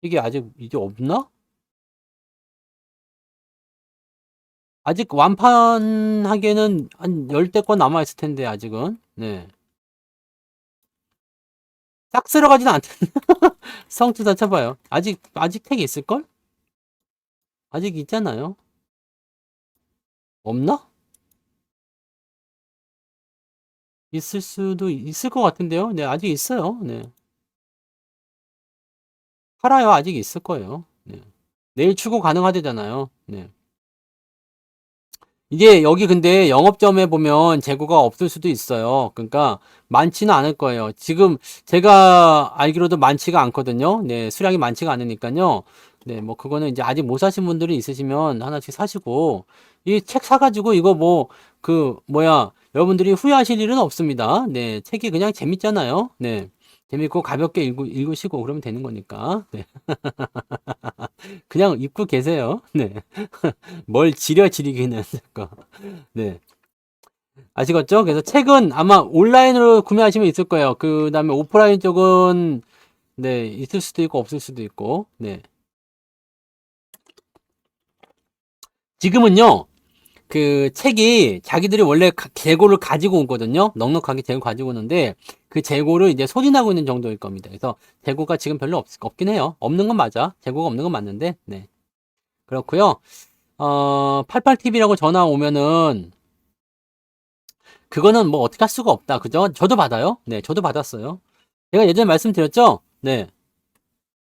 이게 아직 이제 없나? 아직 완판하기에는 한 열대 권 남아있을 텐데 아직은. 네. 싹 쓸어가지는 않던데. 성투다 쳐봐요. 아직 택이 있을걸? 아직 있잖아요. 없나? 있을 수도 있을 것 같은데요. 네, 아직 있어요. 네. 팔아요. 아직 있을 거예요. 네. 내일 출고 가능하대잖아요. 네. 이게 여기 근데 영업점에 보면 재고가 없을 수도 있어요. 그러니까 많지는 않을 거예요. 지금 제가 알기로도 많지가 않거든요. 네, 수량이 많지가 않으니까요. 네, 뭐 그거는 이제 아직 못 사신 분들이 있으시면 하나씩 사시고 이 책 사가지고 이거 뭐 그 뭐야 여러분들이 후회하실 일은 없습니다. 네, 책이 그냥 재밌잖아요. 네, 재밌고 가볍게 읽으시고 그러면 되는 거니까. 네, 그냥 읽고 계세요. 네, 뭘 지리기는 거. 네. 아시겠죠? 그래서 책은 아마 온라인으로 구매하시면 있을 거예요. 그 다음에 오프라인 쪽은, 네, 있을 수도 있고, 없을 수도 있고, 네. 지금은요, 그 책이 자기들이 원래 재고를 가지고 오거든요. 넉넉하게 재고 가지고 오는데 그 재고를 이제 소진하고 있는 정도일 겁니다. 그래서 재고가 지금 별로 없긴 해요. 없는 건 맞아. 재고가 없는 건 맞는데, 네. 그렇고요. 88TV라고 전화 오면은 그거는 뭐 어떻게 할 수가 없다. 그죠? 저도 받아요. 네, 저도 받았어요. 제가 예전에 말씀드렸죠? 네.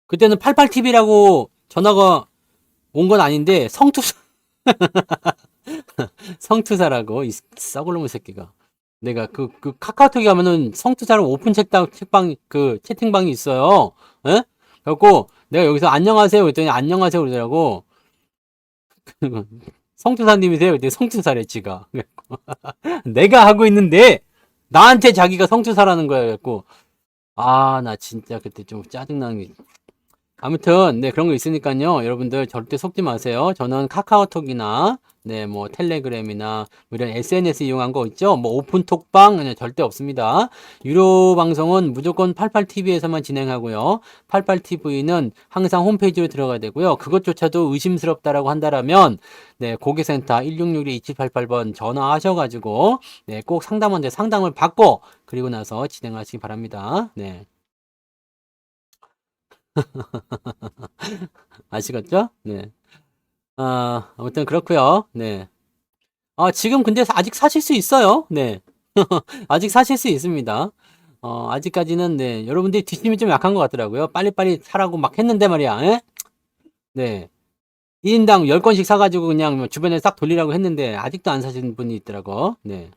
그때는 88TV라고 전화가 온 건 아닌데 성투사라고 이 썩을 놈의 새끼가. 내가 그 카카오톡에 가면은 성투사로 오픈 책방 그 채팅방이 있어요. 예? 그래갖고 내가 여기서 안녕하세요 그랬더니 안녕하세요 그러더라고. 성투사님이세요? 그랬더니 성투사래 지가. 내가 하고 있는데 나한테 자기가 성투사라는 거야. 그래갖고 아 나 진짜 그때 좀 짜증나는 게 아무튼 네 그런 거 있으니까요 여러분들 절대 속지 마세요. 저는 카카오톡이나 네 뭐 텔레그램이나 뭐 이런 SNS 이용한 거 있죠. 뭐 오픈톡방 네, 절대 없습니다. 유료 방송은 무조건 88TV에서만 진행하고요. 88TV는 항상 홈페이지로 들어가야 되고요. 그것조차도 의심스럽다라고 한다라면 네 고객센터 1662-2788번 전화하셔가지고 네 꼭 상담원들 상담을 받고 그리고 나서 진행하시기 바랍니다. 네 아시겠죠? 네. 아무튼 그렇고요. 네. 지금 근데 아직 사실 수 있어요. 네. 아직 사실 수 있습니다. 아직까지는 네. 여러분들이 뒷심이 좀 약한 것 같더라고요. 빨리빨리 사라고 막 했는데 말이야. 에? 네. 1인당 10건씩 사가지고 그냥 뭐 주변에 싹 돌리라고 했는데 아직도 안 사신 분이 있더라고. 네.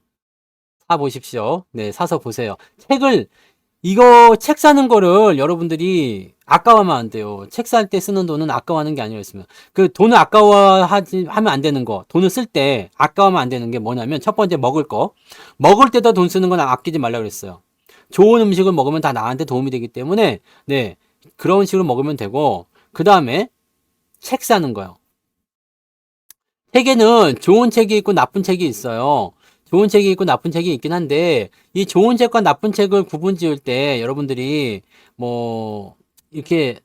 사 보십시오. 네. 사서 보세요. 이거 책 사는 거를 여러분들이 아까워하면 안 돼요. 책 살 때 쓰는 돈은 아까워하는 게 아니었으면. 그 돈을 하면 안 되는 거. 돈을 쓸 때 아까워하면 안 되는 게 뭐냐면 첫 번째 먹을 거. 먹을 때도 돈 쓰는 건 아끼지 말라 그랬어요. 좋은 음식을 먹으면 다 나한테 도움이 되기 때문에 네. 그런 식으로 먹으면 되고 그 다음에 책 사는 거요. 책에는 좋은 책이 있고 나쁜 책이 있어요. 좋은 책이 있고 나쁜 책이 있긴 한데 이 좋은 책과 나쁜 책을 구분 지을 때 여러분들이 뭐 이렇게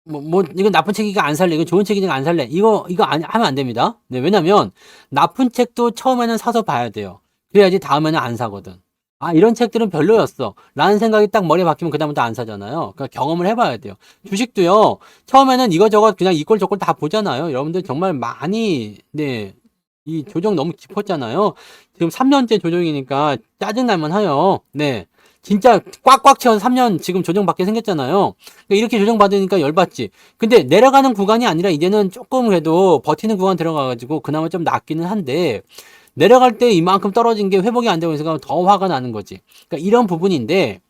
이건 나쁜 책이니까 안 살래. 이건 좋은 책이니까 안 살래. 이거 하면 안 됩니다. 네, 왜냐면 나쁜 책도 처음에는 사서 봐야 돼요. 그래야지 다음에는 안 사거든. 이런 책들은 별로였어. 라는 생각이 딱 머리에 박히면 그다음부터 안 사잖아요. 그러니까 경험을 해봐야 돼요. 주식도요, 처음에는 이거저거 그냥 이꼴 저꼴 다 보잖아요. 여러분들 정말 많이, 네, 이 조정 너무 깊었잖아요. 지금 3년째 조정이니까 짜증날만 해요. 네. 진짜 꽉꽉 채워서 3년 지금 조정받게 생겼잖아요. 그러니까 이렇게 조정받으니까 열받지. 근데 내려가는 구간이 아니라 이제는 조금 그래도 버티는 구간 들어가가지고 그나마 좀 낫기는 한데, 내려갈 때 이만큼 떨어진 게 회복이 안 되고 있으니까 더 화가 나는 거지. 그러니까 이런 부분인데,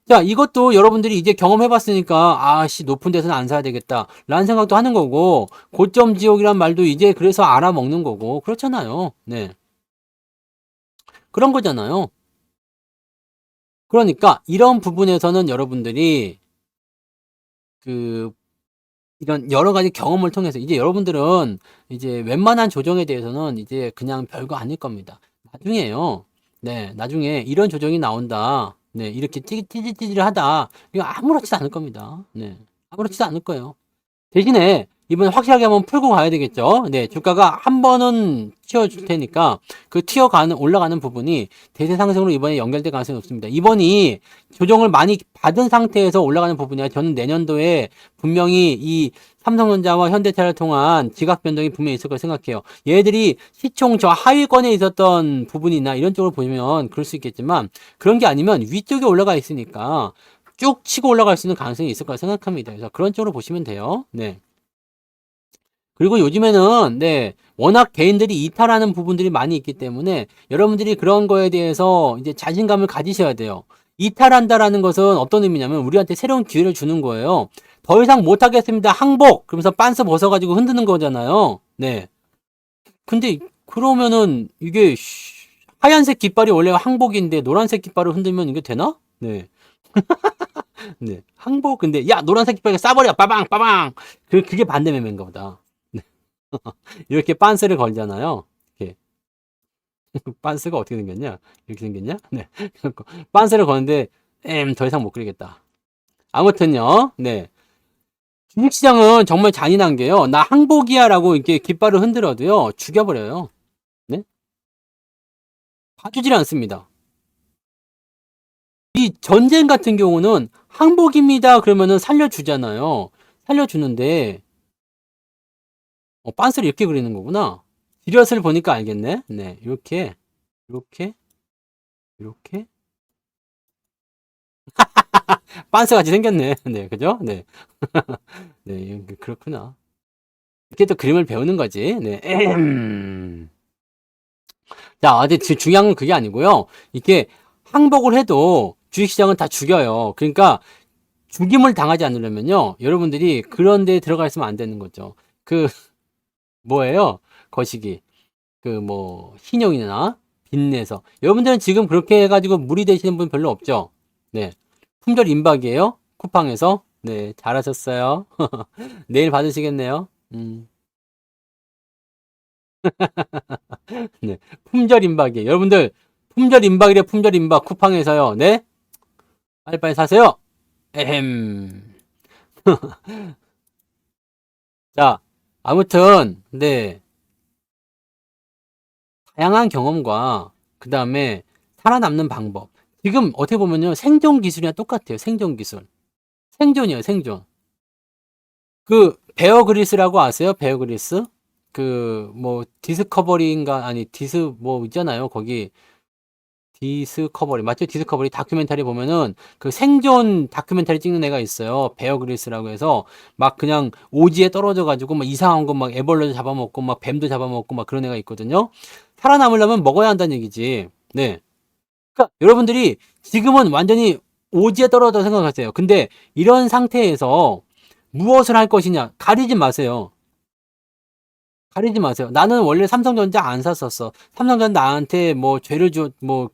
자, 이것도 여러분들이 이제 경험해봤으니까, 높은 데서는 안 사야 되겠다. 라는 생각도 하는 거고, 고점 지옥이란 말도 이제 그래서 알아먹는 거고, 그렇잖아요. 네. 그런 거잖아요. 그러니까, 이런 부분에서는 여러분들이, 그, 이런 여러 가지 경험을 통해서, 이제 여러분들은 이제 웬만한 조정에 대해서는 이제 그냥 별거 아닐 겁니다. 나중에요. 네, 나중에 이런 조정이 나온다. 네, 이렇게 찌질찌질하다. 이거 아무렇지도 않을 겁니다. 네, 아무렇지도 않을 거예요. 대신에 이번에 확실하게 한번 풀고 가야 되겠죠. 네, 주가가 한 번은 튀어줄 테니까 그 올라가는 부분이 대세 상승으로 이번에 연결될 가능성이 높습니다. 이번이 조정을 많이 받은 상태에서 올라가는 부분이야. 저는 내년도에 분명히 이 삼성전자와 현대차를 통한 지각 변동이 분명히 있을 거라 생각해요. 얘들이 시총 저 하위권에 있었던 부분이나 이런 쪽으로 보면 그럴 수 있겠지만 그런 게 아니면 위쪽에 올라가 있으니까 쭉 치고 올라갈 수 있는 가능성이 있을 거라 생각합니다. 그래서 그런 쪽으로 보시면 돼요. 네. 그리고 요즘에는 네 워낙 개인들이 이탈하는 부분들이 많이 있기 때문에 여러분들이 그런 거에 대해서 이제 자신감을 가지셔야 돼요. 이탈한다라는 것은 어떤 의미냐면 우리한테 새로운 기회를 주는 거예요. 더 이상 못하겠습니다. 항복! 그러면서 빤스 벗어가지고 흔드는 거잖아요. 네. 근데 그러면은 이게 하얀색 깃발이 원래 항복인데 노란색 깃발을 흔들면 이게 되나? 네. 네. 항복 근데 야 노란색 깃발 쏴버려 빠방 빠방 그게 반대 매매인가 보다. 네. 이렇게 빤스를 걸잖아요. 이렇게. 빤스가 어떻게 생겼냐? 이렇게 생겼냐? 네. 빤스를 거는데, 더 이상 못 그리겠다. 아무튼요, 네. 주식시장은 정말 잔인한 게요. 나 항복이야라고 이렇게 깃발을 흔들어도요, 죽여버려요. 네? 봐주질 않습니다. 이 전쟁 같은 경우는 항복입니다. 그러면은 살려주잖아요. 살려주는데, 빤스를 이렇게 그리는 거구나. 디귿을 보니까 알겠네. 네, 이렇게, 이렇게, 이렇게. 빤스 같이 생겼네. 네, 그죠? 네. 네, 그렇구나. 이렇게 또 그림을 배우는 거지. 네. 자, 근데 중요한 건 그게 아니고요. 이렇게 항복을 해도 주식시장은 다 죽여요. 그러니까 죽임을 당하지 않으려면요. 여러분들이 그런 데에 들어가 있으면 안 되는 거죠. 그, 뭐예요? 거시기. 그, 뭐, 신용이나 빚내서. 여러분들은 지금 그렇게 해가지고 무리되시는 분 별로 없죠? 네. 품절 임박이에요? 쿠팡에서. 네, 잘하셨어요. 내일 받으시겠네요. 네. 품절 임박이에요. 여러분들, 품절 임박이래, 품절 임박. 쿠팡에서요. 네? 빨리빨리 사세요. 에헴. 자, 아무튼, 네. 다양한 경험과, 그 다음에 살아남는 방법. 지금 어떻게 보면요. 생존 기술이랑 똑같아요. 생존 기술. 생존이에요, 생존. 그, 베어 그리스라고 아세요? 베어 그리스? 그, 뭐, 디스커버리인가, 아니, 뭐, 있잖아요. 거기, 디스커버리 맞죠? 디스커버리 다큐멘터리 보면은 그 생존 다큐멘터리 찍는 애가 있어요. 베어 그릴스라고 해서 막 그냥 오지에 떨어져 가지고 막 이상한 거 막 애벌레도 잡아먹고 막 뱀도 잡아먹고 막 그런 애가 있거든요. 살아남으려면 먹어야 한다는 얘기지. 네. 그러니까 여러분들이 지금은 완전히 오지에 떨어져 생각하세요. 근데 이런 상태에서 무엇을 할 것이냐 가리지 마세요. 가리지 마세요. 나는 원래 삼성전자 안 샀었어. 삼성전자 나한테 뭐 죄를 뭐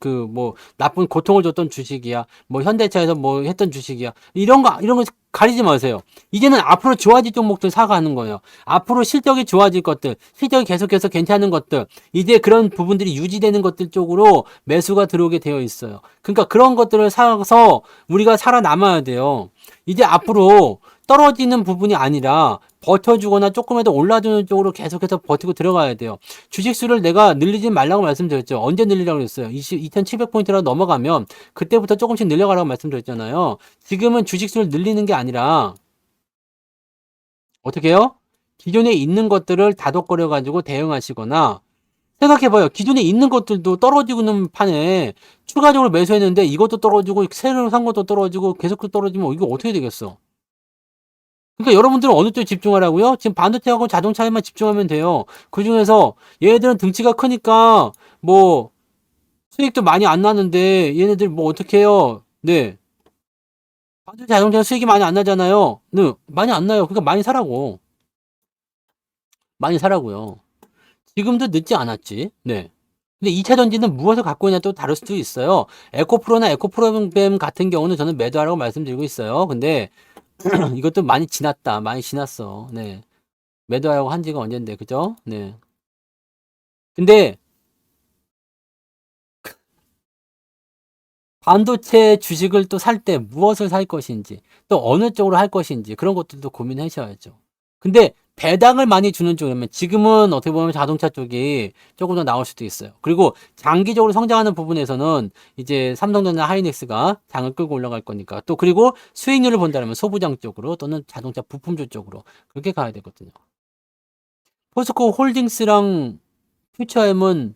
나쁜 고통을 줬던 주식이야. 뭐 현대차에서 뭐 했던 주식이야. 이런 거 가리지 마세요. 이제는 앞으로 좋아질 종목들 사가는 거예요. 앞으로 실적이 좋아질 것들, 실적이 계속해서 괜찮은 것들, 이제 그런 부분들이 유지되는 것들 쪽으로 매수가 들어오게 되어 있어요. 그러니까 그런 것들을 사서 우리가 살아남아야 돼요. 이제 앞으로 떨어지는 부분이 아니라 버텨주거나 조금이라도 올라주는 쪽으로 계속해서 버티고 들어가야 돼요. 주식수를 내가 늘리지 말라고 말씀드렸죠. 언제 늘리라고 그랬어요? 2700포인트라도 넘어가면 그때부터 조금씩 늘려가라고 말씀드렸잖아요. 지금은 주식수를 늘리는 게 아니라 어떻게 해요? 기존에 있는 것들을 다독거려 가지고 대응하시거나 생각해봐요. 기존에 있는 것들도 떨어지고 있는 판에 추가적으로 매수했는데 이것도 떨어지고 새로 산 것도 떨어지고 계속 떨어지면 이거 어떻게 되겠어? 그러니까 여러분들은 어느 쪽에 집중하라고요? 지금 반도체하고 자동차에만 집중하면 돼요. 그중에서 얘네들은 등치가 크니까 뭐 수익도 많이 안 나는데 얘네들 뭐 어떻게 해요? 네. 반도체 자동차 수익이 많이 안 나잖아요. 네. 많이 안 나요. 그러니까 많이 사라고. 많이 사라고요. 지금도 늦지 않았지. 네. 근데 2차 전지는 무엇을 갖고 있냐 또 다를 수도 있어요. 에코프로나 에코프로뱀 같은 경우는 저는 매도하라고 말씀드리고 있어요. 근데 이것도 많이 지났다. 많이 지났어. 네. 매도하라고 한 지가 언젠데, 그죠? 네. 근데 반도체 주식을 또 살 때 무엇을 살 것인지, 또 어느 쪽으로 할 것인지, 그런 것들도 고민하셔야죠. 근데 배당을 많이 주는 쪽이면 지금은 어떻게 보면 자동차 쪽이 조금 더 나올 수도 있어요. 그리고 장기적으로 성장하는 부분에서는 이제 삼성전자 하이닉스가 장을 끌고 올라갈 거니까. 또 그리고 수익률을 본다면 소부장 쪽으로 또는 자동차 부품주 쪽으로 그렇게 가야 되거든요. 포스코 홀딩스랑 퓨처엠은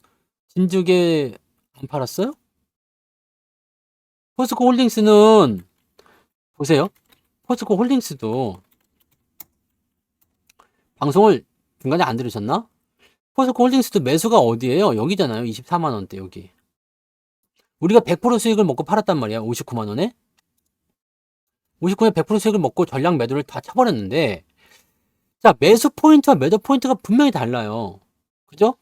진즉에 안 팔았어요? 포스코 홀딩스는 보세요. 포스코 홀딩스도 방송을 중간에 안 들으셨나? 포스코 홀딩스도 매수가 어디예요? 여기잖아요. 24만 원대 여기. 우리가 100% 수익을 먹고 팔았단 말이야. 59만 원에. 59에 100% 수익을 먹고 전량 매도를 다 쳐버렸는데 자, 매수 포인트와 매도 포인트가 분명히 달라요. 그죠?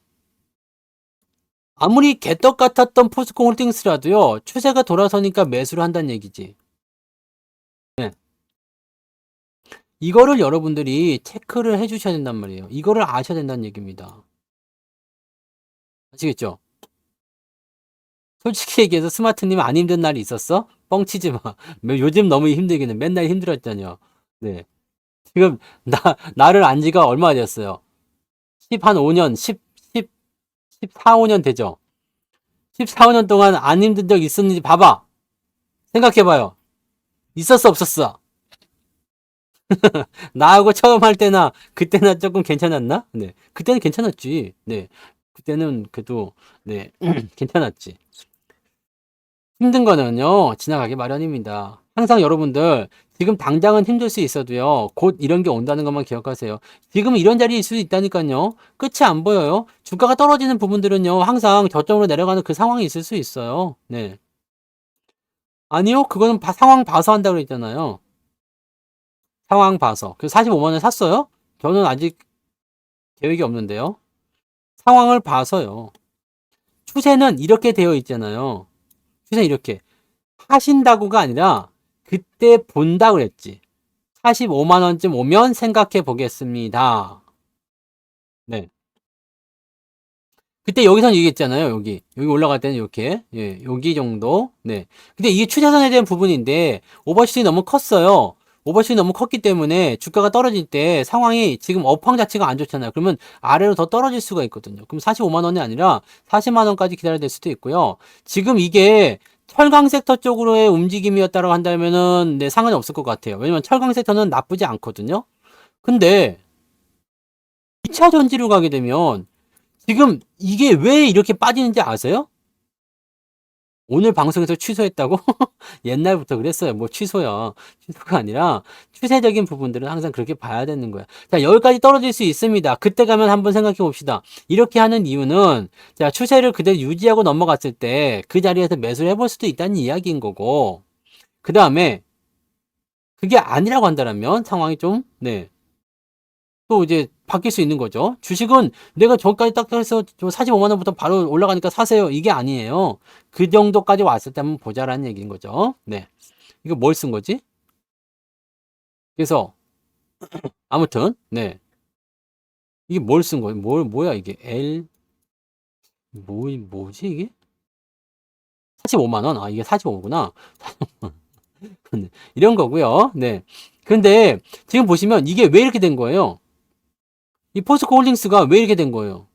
아무리 개떡 같았던 포스코 홀딩스라도요. 추세가 돌아서니까 매수를 한다는 얘기지. 네. 이거를 여러분들이 체크를 해주셔야 된단 말이에요. 이거를 아셔야 된다는 얘기입니다. 아시겠죠? 솔직히 얘기해서 스마트님 안 힘든 날이 있었어? 뻥치지 마. 요즘 너무 힘들기는 맨날 힘들었잖여. 네. 지금 나를 안 지가 얼마 됐어요? 10한 5년, 14, 5년 되죠? 14, 5년 동안 안 힘든 적 있었는지 봐봐. 생각해봐요. 있었어, 없었어? 나하고 처음 할 때나, 그때나 조금 괜찮았나? 네. 그때는 괜찮았지. 네. 그때는 그래도, 네. 괜찮았지. 힘든 거는요, 지나가기 마련입니다. 항상 여러분들, 지금 당장은 힘들 수 있어도요, 곧 이런 게 온다는 것만 기억하세요. 지금 이런 자리일 수도 있다니까요. 끝이 안 보여요. 주가가 떨어지는 부분들은요, 항상 저점으로 내려가는 그 상황이 있을 수 있어요. 네. 아니요, 그거는 상황 봐서 한다고 그랬잖아요. 상황 봐서. 그래서 45만 원 샀어요? 저는 아직 계획이 없는데요. 상황을 봐서요. 추세는 이렇게 되어 있잖아요. 추세는 이렇게. 하신다고가 아니라 그때 본다고 그랬지. 45만 원쯤 오면 생각해 보겠습니다. 네. 그때 여기선 얘기했잖아요. 여기 올라갈 때는 이렇게. 예, 여기 정도. 네. 근데 이게 추세선에 대한 부분인데 오버슈팅이 너무 컸어요. 오버슈팅이 너무 컸기 때문에 주가가 떨어질 때 상황이 지금 업황 자체가 안 좋잖아요. 그러면 아래로 더 떨어질 수가 있거든요. 그럼 45만 원이 아니라 40만 원까지 기다려야 될 수도 있고요. 지금 이게 철강 섹터 쪽으로의 움직임이었다고 한다면은 네, 상관이 없을 것 같아요. 왜냐면 철강 섹터는 나쁘지 않거든요. 근데 2차 전지로 가게 되면 지금 이게 왜 이렇게 빠지는지 아세요? 오늘 방송에서 취소했다고? 옛날부터 그랬어요. 뭐 취소야. 취소가 아니라 추세적인 부분들은 항상 그렇게 봐야 되는 거야. 자, 여기까지 떨어질 수 있습니다. 그때 가면 한번 생각해 봅시다. 이렇게 하는 이유는 자, 추세를 그대로 유지하고 넘어갔을 때 그 자리에서 매수를 해볼 수도 있다는 이야기인 거고 그 다음에 그게 아니라고 한다면 상황이 좀 네. 또 이제 바뀔 수 있는 거죠. 주식은 내가 저까지 딱 해서 45만 원부터 바로 올라가니까 사세요. 이게 아니에요. 그 정도까지 왔을 때 한번 보자라는 얘기인 거죠. 네. 이거 뭘 쓴 거지? 그래서 아무튼 네. 이게 뭘 쓴 거예요? 뭐야 이게? 뭐지 이게? 45만 원. 아, 이게 45구나. 이런 거고요. 네. 근데 지금 보시면 이게 왜 이렇게 된 거예요? 이 포스코 홀딩스가 왜 이렇게 된 거예요?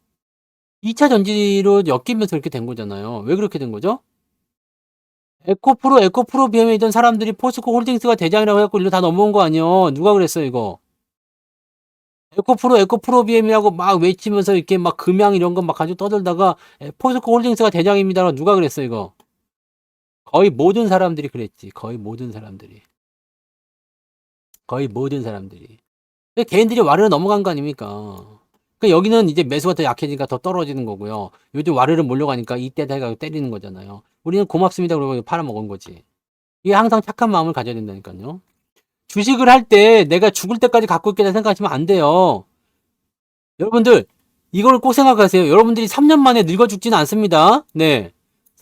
2차 전지로 엮이면서 이렇게 된 거잖아요. 왜 그렇게 된 거죠? 에코프로 BM에 있던 사람들이 포스코 홀딩스가 대장이라고 해갖고 일로 다 넘어온 거 아니에요. 누가 그랬어요, 이거? 에코프로 BM이라고 막 외치면서 이렇게 막 금양 이런 거 막 가지고 떠들다가 포스코 홀딩스가 대장입니다라고 누가 그랬어, 이거? 거의 모든 사람들이 그랬지. 거의 모든 사람들이. 거의 모든 사람들이. 근데 개인들이 와르르 넘어간 거 아닙니까? 그 여기는 이제 매수가 더 약해지니까 더 떨어지는 거고요. 요즘 와르르 몰려가니까 이때다 해가지고 때리는 거잖아요. 우리는 고맙습니다 그러고 팔아먹은 거지. 이게 항상 착한 마음을 가져야 된다니까요. 주식을 할 때 내가 죽을 때까지 갖고 있겠다 생각하시면 안 돼요. 여러분들, 이걸 꼭 생각하세요. 여러분들이 3년 만에 늙어 죽지는 않습니다. 네.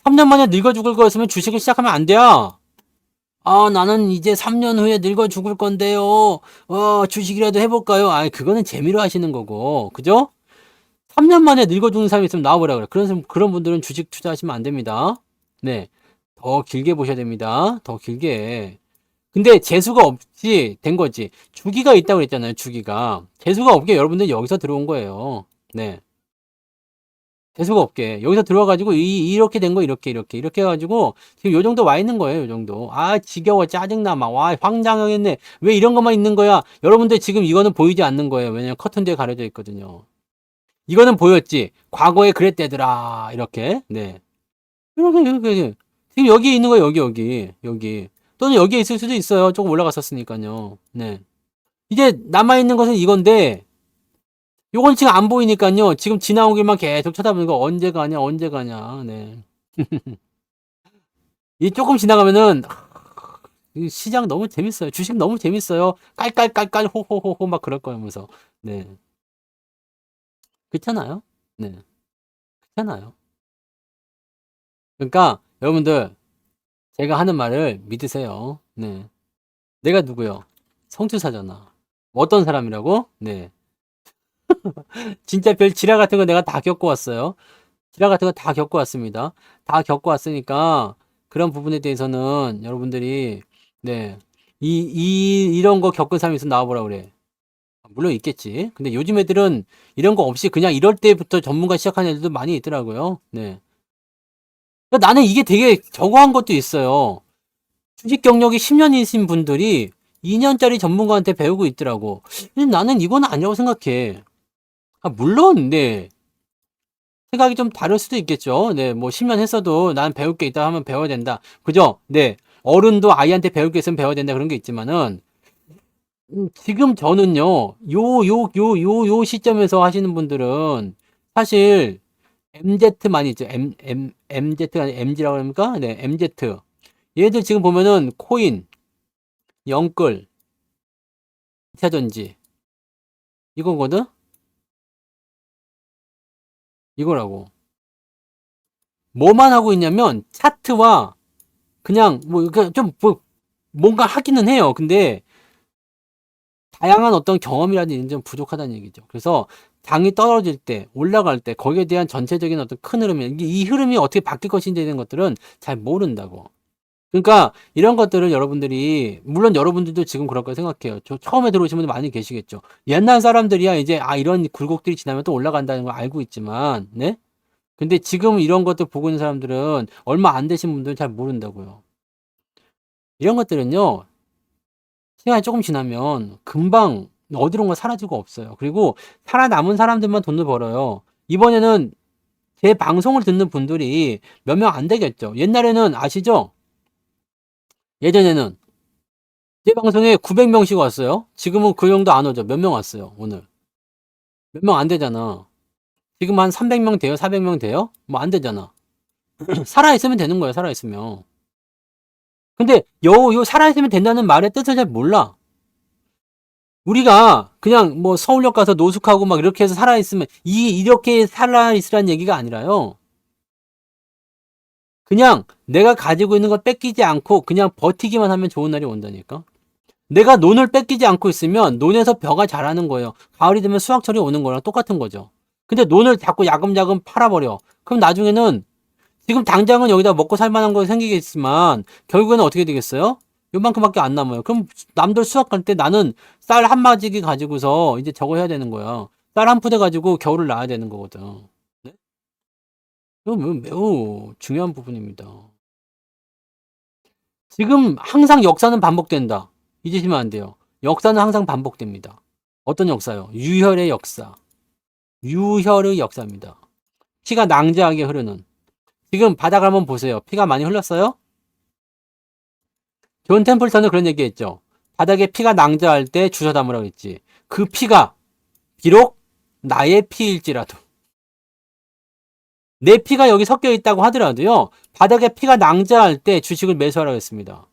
3년 만에 늙어 죽을 거였으면 주식을 시작하면 안 돼요. 아, 나는 이제 3년 후에 늙어 죽을 건데요. 주식이라도 해볼까요? 아, 그거는 재미로 하시는 거고. 그죠? 3년 만에 늙어 죽는 사람이 있으면 나와보라 그래. 그런 분들은 주식 투자하시면 안 됩니다. 네. 더 길게 보셔야 됩니다. 더 길게. 근데 재수가 없이 된 거지. 주기가 있다고 그랬잖아요. 주기가. 재수가 없게 여러분들 여기서 들어온 거예요. 네. 재수가 없게. 여기서 들어와가지고 이렇게 된 거 이렇게 해가지고 지금 요 정도 와 있는 거예요. 요 정도. 아, 지겨워. 짜증나. 막. 와, 황당하겠네. 왜 이런 것만 있는 거야? 여러분들 지금 이거는 보이지 않는 거예요. 왜냐면 커튼 뒤에 가려져 있거든요. 이거는 보였지. 과거에 그랬대더라. 이렇게. 네. 이렇게. 지금 여기 있는 거예요. 여기. 또는 여기에 있을 수도 있어요. 조금 올라갔었으니까요. 네. 이제 남아있는 것은 이건데, 요건 지금 안 보이니까요. 지금 지나오기만 계속 쳐다보는 거 언제 가냐. 네. 이 조금 지나가면은, 이 시장 너무 재밌어요. 주식 너무 재밌어요. 깔깔깔깔 호호호호 막 그럴 거면서. 네. 그렇잖아요. 네. 그렇잖아요. 그러니까 여러분들 제가 하는 말을 믿으세요. 네. 내가 누구요? 성투사잖아. 어떤 사람이라고? 네. 진짜 별 지랄 같은 거 내가 다 겪고 왔어요. 지랄 같은 거 다 겪고 왔습니다. 다 겪고 왔으니까 그런 부분에 대해서는 여러분들이 네, 이런 거 겪은 사람이 있으면 나와보라 그래. 물론 있겠지. 근데 요즘 애들은 이런 거 없이 그냥 이럴 때부터 전문가 시작하는 애들도 많이 있더라고요. 네. 그러니까 나는 이게 되게 저거한 것도 있어요. 주식 경력이 10년이신 분들이 2년짜리 전문가한테 배우고 있더라고. 근데 나는 이건 아니라고 생각해. 아, 물론, 네. 생각이 좀 다를 수도 있겠죠. 네, 뭐 10년 했어도 난 배울 게 있다 하면 배워야 된다. 그죠? 네. 어른도 아이한테 배울 게 있으면 배워야 된다. 그런 게 있지만은, 지금 저는요, 요 시점에서 하시는 분들은 사실 MZ만 있죠. MZ가 아니라 MG라고 합니까? 네, MZ. 얘들 지금 보면은 코인, 영끌, 2차전지. 이거거든? 이거라고. 뭐만 하고 있냐면 차트와 그냥 뭐 좀 뭐 뭔가 하기는 해요. 근데 다양한 어떤 경험이라든지 좀 부족하다는 얘기죠. 그래서 장이 떨어질 때, 올라갈 때 거기에 대한 전체적인 어떤 큰 흐름이 이 흐름이 어떻게 바뀔 것인지에 대한 것들은 잘 모른다고. 그러니까 이런 것들을 여러분들이 물론 여러분들도 지금 그럴 거라 생각해요. 저 처음에 들어오신 분들 많이 계시겠죠. 옛날 사람들이야 이제 이런 굴곡들이 지나면 또 올라간다는 걸 알고 있지만, 네? 근데 지금 이런 것들 보고 있는 사람들은 얼마 안 되신 분들은 잘 모른다고요. 이런 것들은요, 시간이 조금 지나면 금방 어디론가 사라지고 없어요. 그리고 살아남은 사람들만 돈을 벌어요. 이번에는 제 방송을 듣는 분들이 몇 명 안 되겠죠. 옛날에는 아시죠? 예전에는 제 방송에 900명씩 왔어요. 지금은 그 정도 안 오죠. 몇 명 왔어요, 오늘. 몇 명 안 되잖아. 지금 한 300명 돼요? 400명 돼요? 뭐 안 되잖아. 살아있으면 되는 거예요, 살아있으면. 근데 요 살아있으면 된다는 말의 뜻을 잘 몰라. 우리가 그냥 뭐 서울역 가서 노숙하고 막 이렇게 해서 살아있으면 이렇게 살아있으란 얘기가 아니라요. 그냥 내가 가지고 있는 걸 뺏기지 않고 그냥 버티기만 하면 좋은 날이 온다니까. 내가 논을 뺏기지 않고 있으면 논에서 벼가 자라는 거예요. 가을이 되면 수확철이 오는 거랑 똑같은 거죠. 근데 논을 자꾸 야금야금 팔아버려. 그럼 나중에는 지금 당장은 여기다 먹고 살 만한 거 생기겠지만 결국에는 어떻게 되겠어요? 요만큼밖에 안 남아요. 그럼 남들 수확할 때 나는 쌀 한 마지기 가지고서 이제 저거 해야 되는 거야. 쌀 한 푸대 가지고 겨울을 나야 되는 거거든. 네? 이건 매우 중요한 부분입니다. 지금 항상 역사는 반복된다. 잊으시면 안 돼요. 역사는 항상 반복됩니다. 어떤 역사요? 유혈의 역사. 유혈의 역사입니다. 피가 낭자하게 흐르는. 지금 바닥을 한번 보세요. 피가 많이 흘렀어요? 존 템플턴은 그런 얘기했죠. 바닥에 피가 낭자할 때 주워 담으라고 했지. 그 피가 비록 나의 피일지라도 내 피가 여기 섞여 있다고 하더라도요. 바닥에 피가 낭자할 때 주식을 매수하라고 했습니다.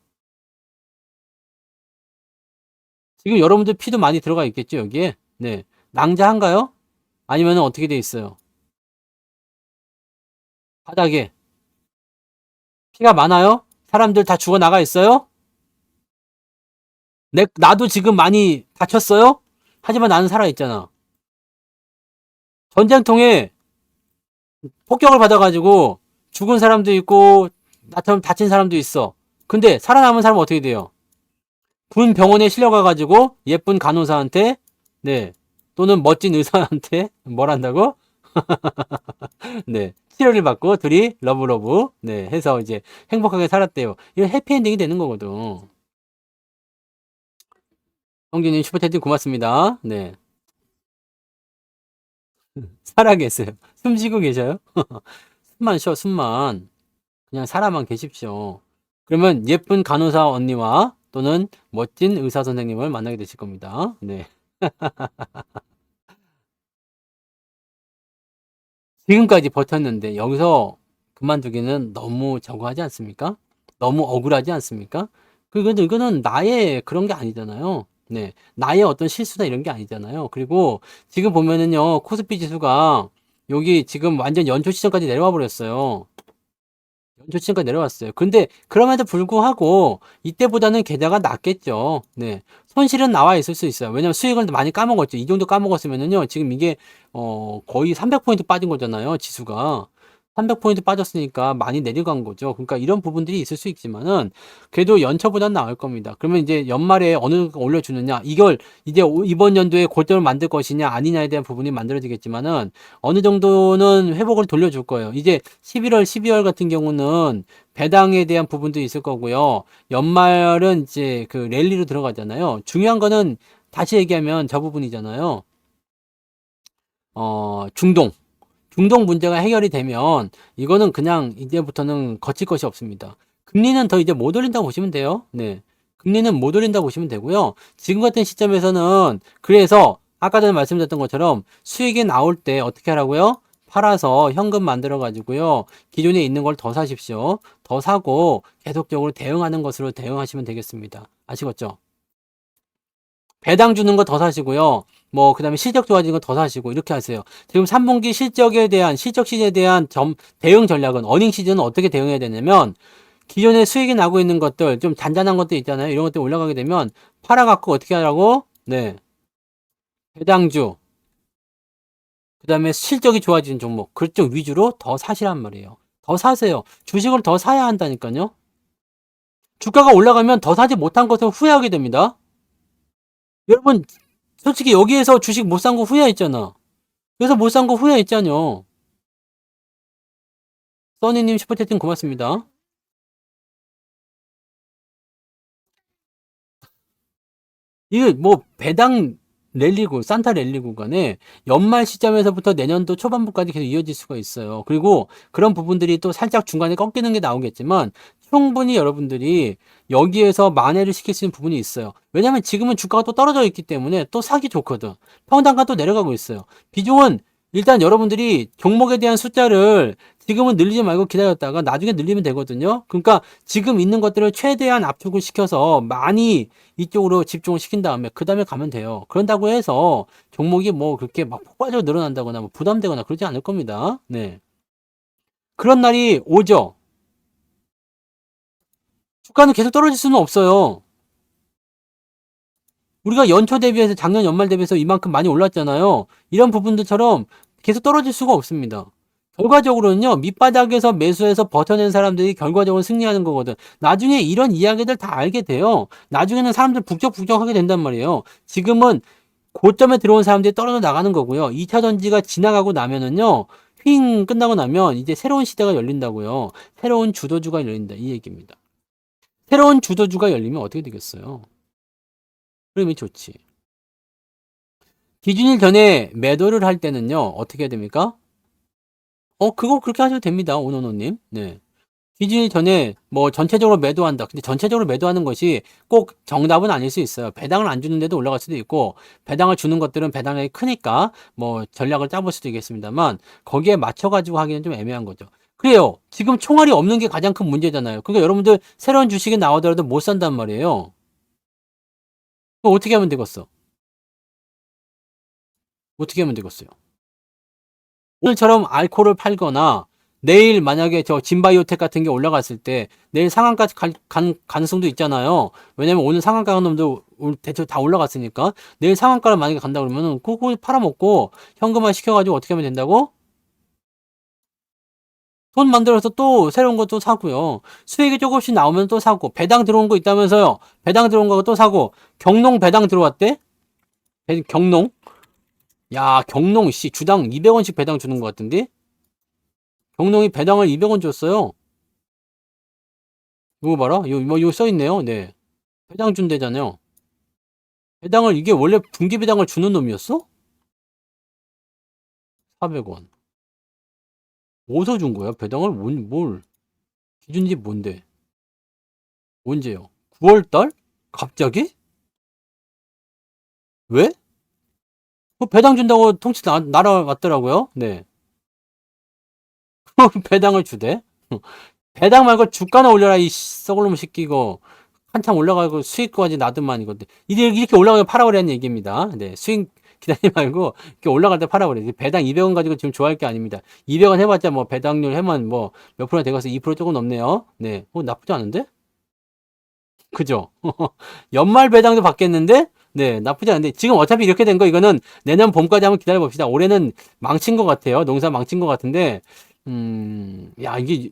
지금 여러분들 피도 많이 들어가 있겠죠, 여기에? 네. 낭자한가요? 아니면 어떻게 돼 있어요? 바닥에 피가 많아요? 사람들 다 죽어 나가 있어요? 나도 지금 많이 다쳤어요? 하지만 나는 살아있잖아. 전쟁통에 폭격을 받아가지고 죽은 사람도 있고, 나처럼 다친 사람도 있어. 근데 살아남은 사람은 어떻게 돼요? 군 병원에 실려가가지고 예쁜 간호사한테, 네, 또는 멋진 의사한테 뭘 한다고? 네, 치료를 받고 둘이 러브러브, 네, 해서 이제 행복하게 살았대요. 이거 해피엔딩이 되는 거거든. 형제님 슈퍼챗팅 고맙습니다. 네, 살아계세요. 숨 쉬고 계셔요? 숨만 쉬어, 숨만. 그냥 살아만 계십시오. 그러면 예쁜 간호사 언니와 또는 멋진 의사 선생님을 만나게 되실 겁니다. 네. 지금까지 버텼는데 여기서 그만두기는 너무 저거 하지 않습니까? 너무 억울하지 않습니까? 그리고 이거는 나의 그런 게 아니잖아요. 네. 나의 어떤 실수나 이런 게 아니잖아요. 그리고 지금 보면은요, 코스피 지수가 여기 지금 완전 연초 시점까지 내려와 버렸어요. 연초치가 내려왔어요. 근데 그럼에도 불구하고 이때보다는 계좌가 낮겠죠. 네. 손실은 나와 있을 수 있어요. 왜냐면 수익을 많이 까먹었죠. 이 정도 까먹었으면은요. 지금 이게 거의 300포인트 빠진 거잖아요. 지수가. 300포인트 빠졌으니까 많이 내려간 거죠. 그러니까 이런 부분들이 있을 수 있지만은 그래도 연초보단 나을 겁니다. 그러면 이제 연말에 어느 거 올려주느냐 이걸 이제 이번 연도에 골대를 만들 것이냐 아니냐에 대한 부분이 만들어지겠지만은 어느 정도는 회복을 돌려줄 거예요. 이제 11월, 12월 같은 경우는 배당에 대한 부분도 있을 거고요. 연말은 이제 그 랠리로 들어가잖아요. 중요한 거는 다시 얘기하면 저 부분이잖아요. 중동. 중동 문제가 해결이 되면 이거는 그냥 이제부터는 거칠 것이 없습니다. 금리는 더 이제 못 올린다고 보시면 돼요. 네. 금리는 못 올린다고 보시면 되고요. 지금 같은 시점에서는 그래서 아까 전에 말씀드렸던 것처럼 수익이 나올 때 어떻게 하라고요? 팔아서 현금 만들어 가지고요. 기존에 있는 걸 더 사십시오. 더 사고 계속적으로 대응하는 것으로 대응하시면 되겠습니다. 아시겠죠? 배당 주는 거 더 사시고요. 뭐 그다음에 실적 좋아지는 거 더 사시고 이렇게 하세요. 지금 3분기 실적에 대한 실적 시즌에 대한 대응 전략은 어닝 시즌은 어떻게 대응해야 되냐면 기존에 수익이 나고 있는 것들 좀 잔잔한 것들 있잖아요. 이런 것들 올라가게 되면 팔아 갖고 어떻게 하라고? 네. 배당주 그다음에 실적이 좋아지는 종목 그쪽 위주로 더 사시란 말이에요. 더 사세요. 주식을 더 사야 한다니까요. 주가가 올라가면 더 사지 못한 것을 후회하게 됩니다. 여러분 솔직히 여기에서 주식 못 산 거 후회했잖아. 그래서 못 산 거 후회했잖요. 써니님 슈퍼채팅 고맙습니다. 이게 뭐 배당 랠리고 산타 랠리 구간에 연말 시점에서부터 내년도 초반부까지 계속 이어질 수가 있어요. 그리고 그런 부분들이 또 살짝 중간에 꺾이는 게 나오겠지만 충분히 여러분들이 여기에서 만회를 시킬 수 있는 부분이 있어요. 왜냐하면 지금은 주가가 또 떨어져 있기 때문에 또 사기 좋거든. 평단가 또 내려가고 있어요. 비중은 일단 여러분들이 종목에 대한 숫자를 지금은 늘리지 말고 기다렸다가 나중에 늘리면 되거든요. 그러니까 지금 있는 것들을 최대한 압축을 시켜서 많이 이쪽으로 집중을 시킨 다음에 그 다음에 가면 돼요. 그런다고 해서 종목이 뭐 그렇게 막 폭발적으로 늘어난다거나 뭐 부담되거나 그러지 않을 겁니다. 네. 그런 날이 오죠. 주가는 계속 떨어질 수는 없어요. 우리가 연초 대비해서 작년 연말 대비해서 이만큼 많이 올랐잖아요. 이런 부분들처럼 계속 떨어질 수가 없습니다. 결과적으로는요, 밑바닥에서 매수해서 버텨낸 사람들이 결과적으로 승리하는 거거든. 나중에 이런 이야기들 다 알게 돼요. 나중에는 사람들 북적북적하게 된단 말이에요. 지금은 고점에 들어온 사람들이 떨어져 나가는 거고요. 2차 전지가 지나가고 나면은요, 휙 끝나고 나면 이제 새로운 시대가 열린다고요. 새로운 주도주가 열린다. 이 얘기입니다. 새로운 주도주가 열리면 어떻게 되겠어요? 흐름이 좋지. 기준일 전에 매도를 할 때는요, 어떻게 해야 됩니까? 그거 그렇게 하셔도 됩니다. 오노노님. 네. 기준일 전에 뭐 전체적으로 매도한다. 근데 전체적으로 매도하는 것이 꼭 정답은 아닐 수 있어요. 배당을 안 주는데도 올라갈 수도 있고, 배당을 주는 것들은 배당이 크니까 뭐 전략을 짜볼 수도 있겠습니다만, 거기에 맞춰가지고 하기는 좀 애매한 거죠. 그래요. 지금 총알이 없는 게 가장 큰 문제잖아요. 그러니까 여러분들 새로운 주식이 나오더라도 못 산단 말이에요. 그럼 어떻게 하면 되겠어? 어떻게 하면 되겠어요? 오늘처럼 알코올을 팔거나 내일 만약에 저 진바이오텍 같은 게 올라갔을 때 내일 상한까지 간 가능성도 있잖아요. 왜냐면 오늘 상한가 간 놈도 대체 다 올라갔으니까 내일 상한가를 만약에 간다 그러면은 그거 팔아먹고 현금화 시켜가지고 어떻게 하면 된다고? 돈 만들어서 또 새로운 것도 사고요. 수익이 조금씩 나오면 또 사고 배당 들어온 거 있다면서요. 배당 들어온 거 또 사고 경농 배당 들어왔대? 경농? 야 경농 씨 주당 200원씩 배당 주는 것 같은데? 경농이 배당을 200원 줬어요. 이거 봐라. 이거 써있네요. 네. 배당 준대잖아요. 배당을, 이게 원래 분기 배당을 주는 놈이었어? 400원. 어디서 준 거야? 배당을 뭘? 기준이 뭔데? 언제요? 9월달? 갑자기? 왜? 배당 준다고 통치 날아왔더라고요. 네. 배당을 주대? 배당 말고 주가나 올려라, 이 썩을 놈 새끼고. 한참 올라가고 수익까지 나더만 이건데. 이렇게 올라가면 팔아버리는 얘기입니다. 네. 수익 기다리지 말고, 이렇게 올라갈 때 팔아버려. 배당 200원 가지고 지금 좋아할 게 아닙니다. 200원 해봤자 뭐 배당률 해만 뭐 몇 프로 되겠어? 2% 조금 넘네요. 네. 나쁘지 않은데? 그죠? 연말 배당도 받겠는데? 네, 나쁘지 않은데. 지금 어차피 이렇게 된 거, 이거는 내년 봄까지 한번 기다려 봅시다. 올해는 망친 것 같아요. 농사 망친 것 같은데, 야, 이게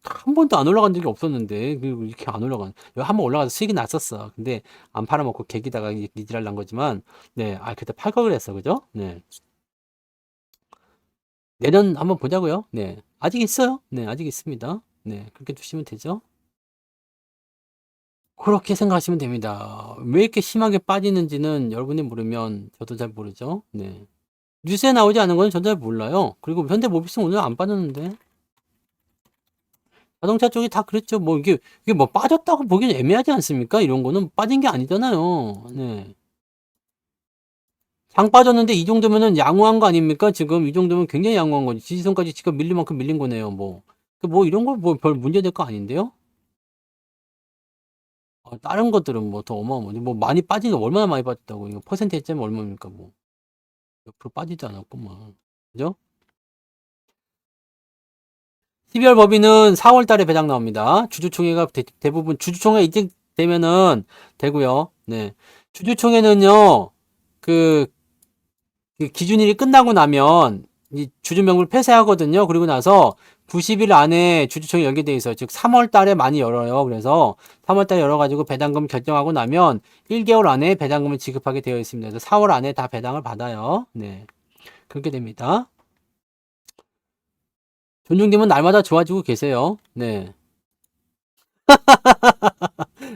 한 번도 안 올라간 적이 없었는데, 그리고 이렇게 안 올라간, 여기 한번 올라가서 수익이 났었어. 근데 안 팔아먹고 계기다가 이제 리질할 난 거지만, 네, 그때 팔 걸 그랬어. 그죠? 네. 내년 한번 보자고요. 네. 아직 있어요. 네, 아직 있습니다. 네, 그렇게 두시면 되죠. 그렇게 생각하시면 됩니다. 왜 이렇게 심하게 빠지는지는 여러분이 모르면 저도 잘 모르죠. 네. 뉴스에 나오지 않은 건 저도 잘 몰라요. 그리고 현대모비스 오늘 안 빠졌는데. 자동차 쪽이 다 그랬죠. 뭐 이게 뭐 빠졌다고 보기엔 애매하지 않습니까? 이런 거는 빠진 게 아니잖아요. 네. 장 빠졌는데 이 정도면은 양호한 거 아닙니까? 지금 이 정도면 굉장히 양호한 거지. 지지선까지 지금 밀릴 만큼 밀린 거네요. 뭐 이런 거 뭐 별 문제될 거 아닌데요? 다른 것들은 뭐 더 어마어마하지. 뭐 많이 빠진 거 얼마나 많이 빠졌다고. 이거 퍼센테이지 면 얼마입니까? 뭐. 옆으로 빠지지 않았구만. 그죠? 12월 법인은 4월 달에 배당 나옵니다. 주주총회가 대부분 주주총회 이제 되면은 되고요. 네. 주주총회는요. 그, 그 기준일이 끝나고 나면 이 주주명부를 폐쇄하거든요. 그리고 나서 90일 안에 주주총회 열게 돼 있어요. 즉 3월 달에 많이 열어요. 그래서 3월 달에 열어가지고 배당금 결정하고 나면 1개월 안에 배당금을 지급하게 되어 있습니다. 그래서 4월 안에 다 배당을 받아요. 네. 그렇게 됩니다. 존중님은 날마다 좋아지고 계세요. 네.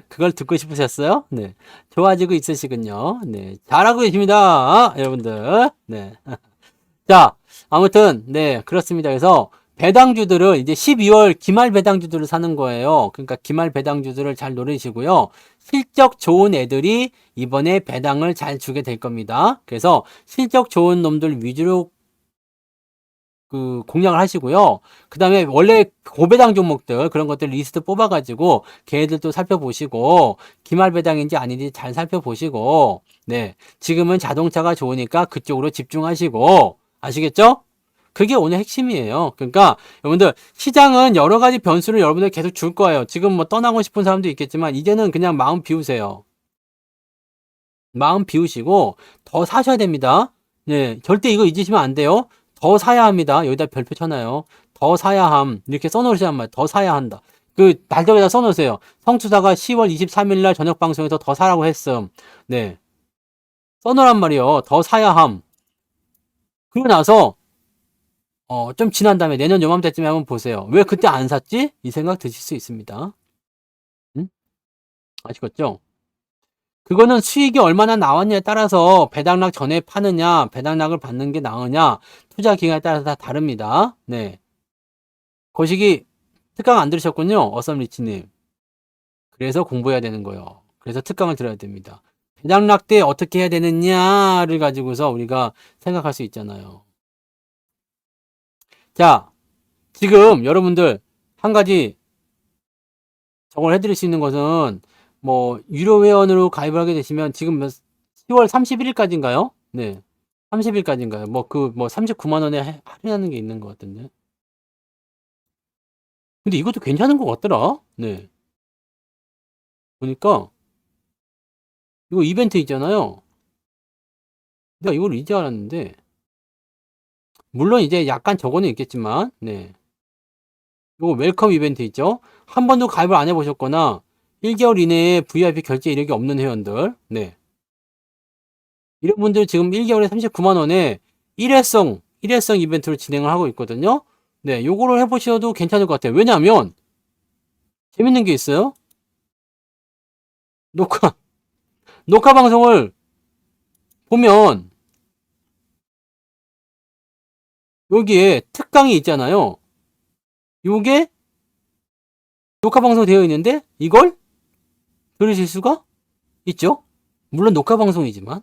그걸 듣고 싶으셨어요? 네. 좋아지고 있으시군요. 네. 잘하고 계십니다. 여러분들. 네. 자, 아무튼, 네. 그렇습니다. 그래서 배당주들을 이제 12월 기말 배당주들을 사는 거예요. 그러니까 기말 배당주들을 잘 노리시고요. 실적 좋은 애들이 이번에 배당을 잘 주게 될 겁니다. 그래서 실적 좋은 놈들 위주로 공략을 하시고요. 그 다음에 원래 고배당 종목들 그런 것들 리스트 뽑아가지고 걔들도 살펴보시고 기말 배당인지 아닌지 잘 살펴보시고 네 지금은 자동차가 좋으니까 그쪽으로 집중하시고 아시겠죠? 그게 오늘 핵심이에요. 그러니까 여러분들 시장은 여러 가지 변수를 여러분들 계속 줄 거예요. 지금 뭐 떠나고 싶은 사람도 있겠지만 이제는 그냥 마음 비우세요. 마음 비우시고 더 사셔야 됩니다. 네, 절대 이거 잊으시면 안 돼요. 더 사야 합니다. 여기다 별표 쳐놔요. 더 사야 함. 이렇게 써놓으시란 말이에요. 더 사야 한다. 그 날짜에다 써놓으세요. 성투사가 10월 23일 날 저녁 방송에서 더 사라고 했음. 네. 써놓으란 말이에요. 더 사야 함. 그러고 나서 좀 지난 다음에 내년 요맘때쯤에 한번 보세요. 왜 그때 안 샀지? 이 생각 드실 수 있습니다. 응? 아시겠죠? 그거는 수익이 얼마나 나왔냐에 따라서 배당락 전에 파느냐, 배당락을 받는 게 나으냐, 투자 기간에 따라서 다 다릅니다. 네. 거시기 특강 안 들으셨군요. 어썸리치님. 그래서 공부해야 되는 거예요. 그래서 특강을 들어야 됩니다. 배당락 때 어떻게 해야 되느냐를 가지고서 우리가 생각할 수 있잖아요. 자, 지금 여러분들 한 가지 저걸 해드릴 수 있는 것은 뭐 유료 회원으로 가입을 하게 되시면 지금 10월 31일까지인가요? 네. 30일까지인가요? 뭐 39만 원에 할인하는 게 있는 것 같은데. 근데 이것도 괜찮은 것 같더라. 네. 보니까 이거 이벤트 있잖아요. 내가 이걸 이제 알았는데 물론 이제 약간 저거는 있겠지만 네. 이거 웰컴 이벤트 있죠? 한 번도 가입을 안 해보셨거나 1개월 이내에 VIP 결제 이력이 없는 회원들 네. 이런 분들 지금 1개월에 39만 원에 일회성 이벤트를 진행을 하고 있거든요. 네, 요거를 해보셔도 괜찮을 것 같아요. 왜냐하면 재밌는 게 있어요. 녹화 녹화 방송을 보면 여기에 특강이 있잖아요. 요게 녹화 방송 되어 있는데 이걸 들으실 수가 있죠. 물론 녹화 방송이지만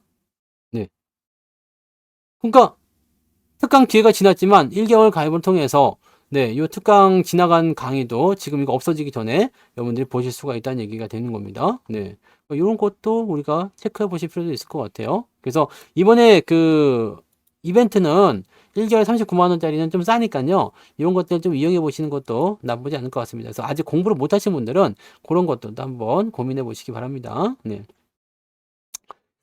네. 그러니까 특강 기회가 지났지만 1개월 가입을 통해서 네, 요 특강 지나간 강의도 지금 이거 없어지기 전에 여러분들이 보실 수가 있다는 얘기가 되는 겁니다. 네. 이런 것도 우리가 체크해 보실 필요도 있을 것 같아요. 그래서 이번에 그 이벤트는 1개월 39만 원짜리는 좀 싸니까요. 이런 것들 좀 이용해 보시는 것도 나쁘지 않을 것 같습니다. 그래서 아직 공부를 못 하신 분들은 그런 것들도 한번 고민해 보시기 바랍니다. 네.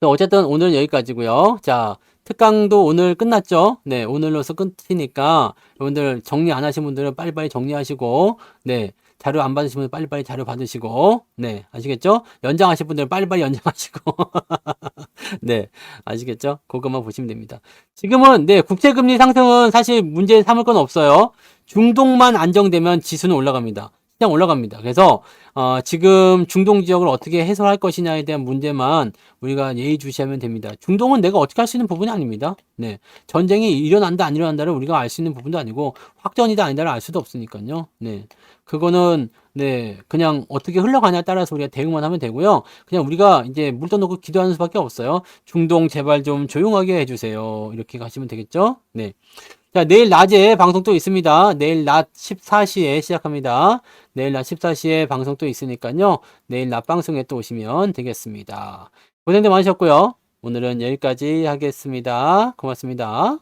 어쨌든 오늘은 여기까지고요. 자, 특강도 오늘 끝났죠? 네, 오늘로서 끝이니까 여러분들 정리 안 하신 분들은 빨리빨리 정리하시고, 네, 자료 안 받으신 분들 빨리빨리 자료 받으시고, 네, 아시겠죠? 연장하실 분들은 빨리빨리 연장하시고, 네, 아시겠죠? 그것만 보시면 됩니다. 지금은, 네, 국채금리 상승은 사실 문제 삼을 건 없어요. 중동만 안정되면 지수는 올라갑니다. 시장 올라갑니다. 그래서, 지금 중동 지역을 어떻게 해소할 것이냐에 대한 문제만 우리가 예의주시하면 됩니다. 중동은 내가 어떻게 할 수 있는 부분이 아닙니다. 네. 전쟁이 일어난다, 안 일어난다를 우리가 알 수 있는 부분도 아니고, 확전이다, 아니다를 알 수도 없으니까요. 네. 그거는, 네. 그냥 어떻게 흘러가냐에 따라서 우리가 대응만 하면 되고요. 그냥 우리가 이제 물 떠놓고 기도하는 수밖에 없어요. 중동 제발 좀 조용하게 해주세요. 이렇게 가시면 되겠죠? 네. 자, 내일 낮에 방송 또 있습니다. 내일 낮 14시에 시작합니다. 내일 낮 14시에 방송 또 있으니까요. 내일 낮 방송에 또 오시면 되겠습니다. 고생들 많으셨고요. 오늘은 여기까지 하겠습니다. 고맙습니다.